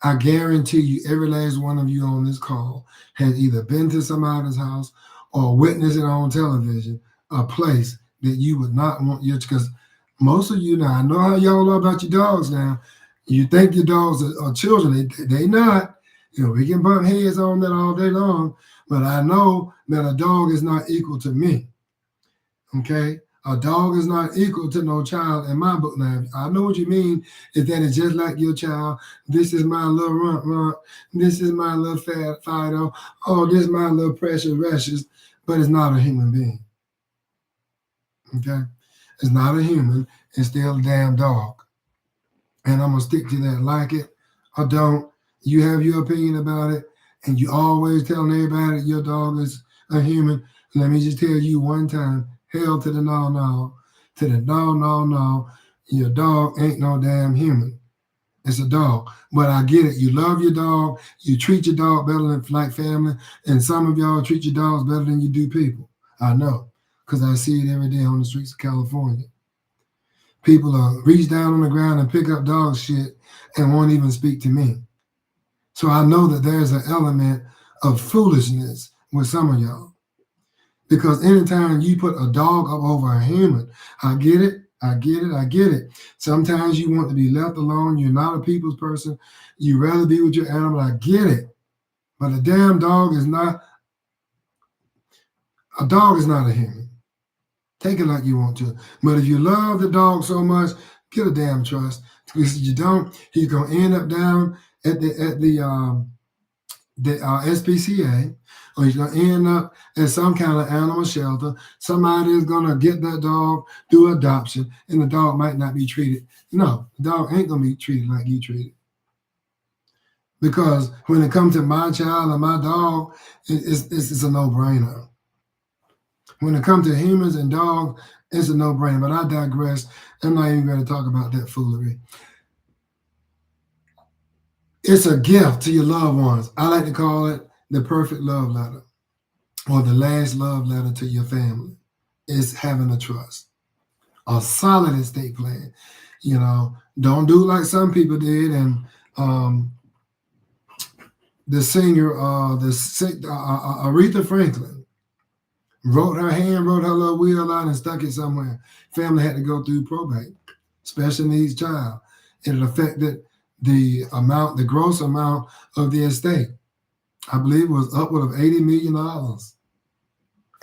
I guarantee you, every last one of you on this call has either been to somebody's house or witnessed it on television, a place that you would not want your, because most of you now, I know how y'all are about your dogs now. You think your dogs are children. They not. You know, we can bump heads on that all day long, but I know that a dog is not equal to me. Okay? A dog is not equal to no child in my book. Now, I know what you mean is that it's just like your child. This is my little runt runt. This is my little fat Fido. Oh, this is my little precious precious. But it's not a human being. Okay? It's not a human. It's still a damn dog. And I'm going to stick to that. Like it or don't. You have your opinion about it. And you always telling everybody that your dog is a human. Let me just tell you one time. Hell to the no, no. To the no, no, no. Your dog ain't no damn human. It's a dog. But I get it. You love your dog. You treat your dog better than like family. And some of y'all treat your dogs better than you do people. I know. Because I see it every day on the streets of California. People reach down on the ground and pick up dog shit and won't even speak to me. So I know that there's an element of foolishness with some of y'all. Because anytime you put a dog up over a human, I get it, I get it, I get it. Sometimes you want to be left alone. You're not a people's person. You rather be with your animal. I get it. But a damn dog is not, a dog is not a human. Take it like you want to. But if you love the dog so much, get a damn trust. Because if you don't, he's gonna end up down at the SPCA, or he's gonna end up at some kind of animal shelter. Somebody is gonna get that dog, do adoption, and the dog might not be treated. No, the dog ain't gonna be treated like you treated. Because when it comes to my child or my dog, it's a no-brainer. When it comes to humans and dogs, it's a no-brainer. But I digress. I'm not even going to talk about that foolery. It's a gift to your loved ones. I like to call it the perfect love letter or the last love letter to your family. Is having a trust, a solid estate plan. You know, don't do like some people did. And the singer, Aretha Franklin, wrote her little will out and stuck it somewhere. Family had to go through probate, special needs child. It affected the gross amount of the estate. I believe it was upward of $80 million. $80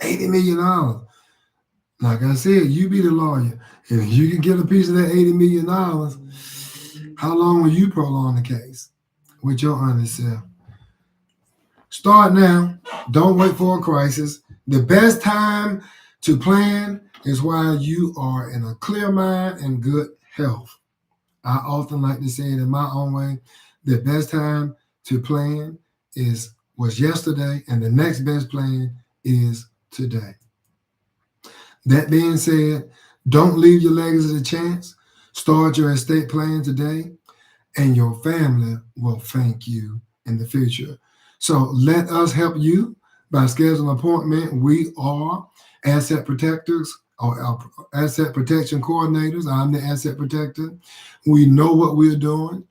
million. Like I said, you be the lawyer. If you can get a piece of that $80 million, how long will you prolong the case with your honest self? Start now. Don't wait for a crisis. The best time to plan is while you are in a clear mind and good health. I often like to say it in my own way. The best time to plan was yesterday, and the next best plan is today. That being said, don't leave your legacy to chance. Start your estate plan today, and your family will thank you in the future. So let us help you by scheduling an appointment. We are asset protectors or asset protection coordinators. I'm the asset protector. We know what we're doing.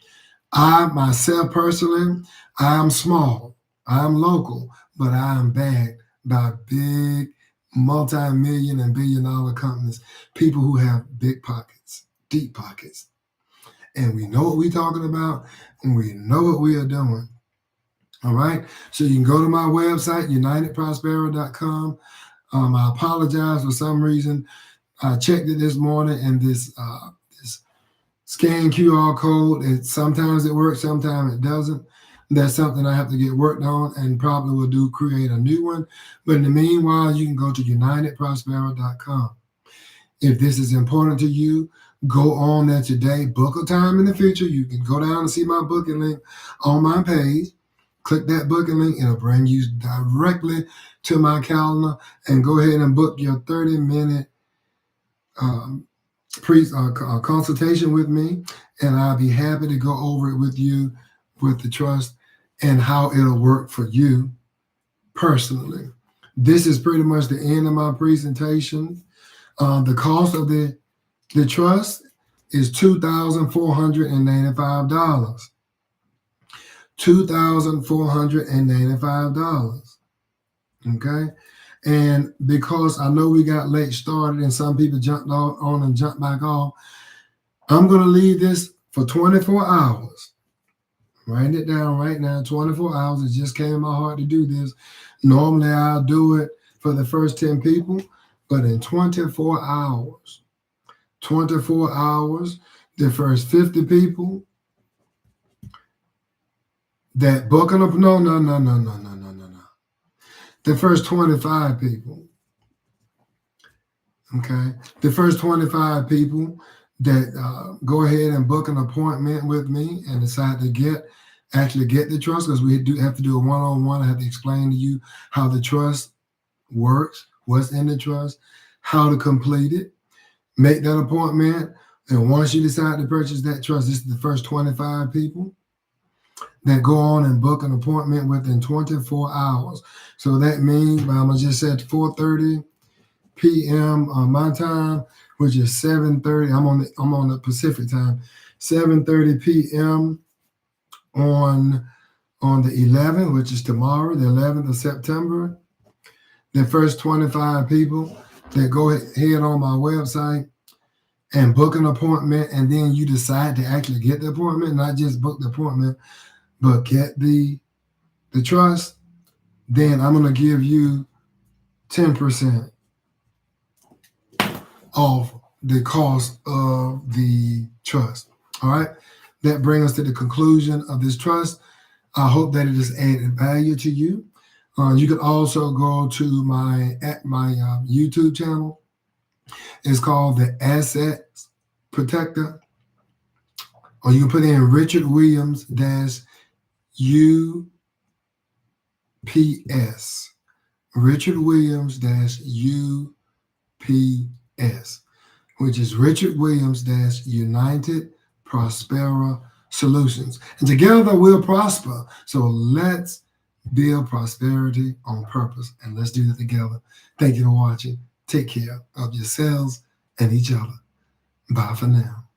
I, myself personally, I'm small. I'm local, but I am backed by big multi-million and billion-dollar companies, people who have big pockets, deep pockets. And we know what we're talking about, and we know what we are doing. All right. So you can go to my website, unitedprosperity.com. I apologize for some reason. I checked it this morning, and this scan QR code, sometimes it works, sometimes it doesn't. That's something I have to get worked on and probably will create a new one. But in the meanwhile, you can go to unitedprosperity.com. If this is important to you, go on there today. Book a time in the future. You can go down and see my booking link on my page. Click that booking link. It'll bring you directly to my calendar, and go ahead and book your 30-minute consultation with me, and I'll be happy to go over it with you with the trust and how it'll work for you personally. This is pretty much the end of my presentation. The cost of the trust is $2,495. $2,495. Okay. And because I know we got late started and some people jumped on and jumped back off, I'm going to leave this for 24 hours. Write it down right now, 24 hours. It just came in my heart to do this. Normally, I'll do it for the first 10 people, but in 24 hours, the first 50 people that booking up, no. The first 25 people, okay? The first 25 people that go ahead and book an appointment with me and decide to actually get the trust, because we do have to do a one-on-one. I have to explain to you how the trust works, what's in the trust, how to complete it, make that appointment. And once you decide to purchase that trust, this is the first 25 people that go on and book an appointment within 24 hours. So that means, I'm going to just say 4:30 p.m. My time, which is 7:30. I'm on the Pacific time. 7:30 p.m. on the 11th, which is tomorrow, the 11th of September. The first 25 people that go ahead on my website and book an appointment, and then you decide to actually get the appointment, not just book the appointment, but get the trust, then I'm going to give you 10% off the cost of the trust. All right. That brings us to the conclusion of this trust. I hope that it has added value to you. You can also go to my YouTube channel. It's called the Assets Protector, or you can put in Richard Williams UPS. Richard Williams UPS, which is Richard Williams United Prospera Solutions. And together we'll prosper. So let's build prosperity on purpose, and let's do that together. Thank you for watching. Take care of yourselves and each other. Bye for now.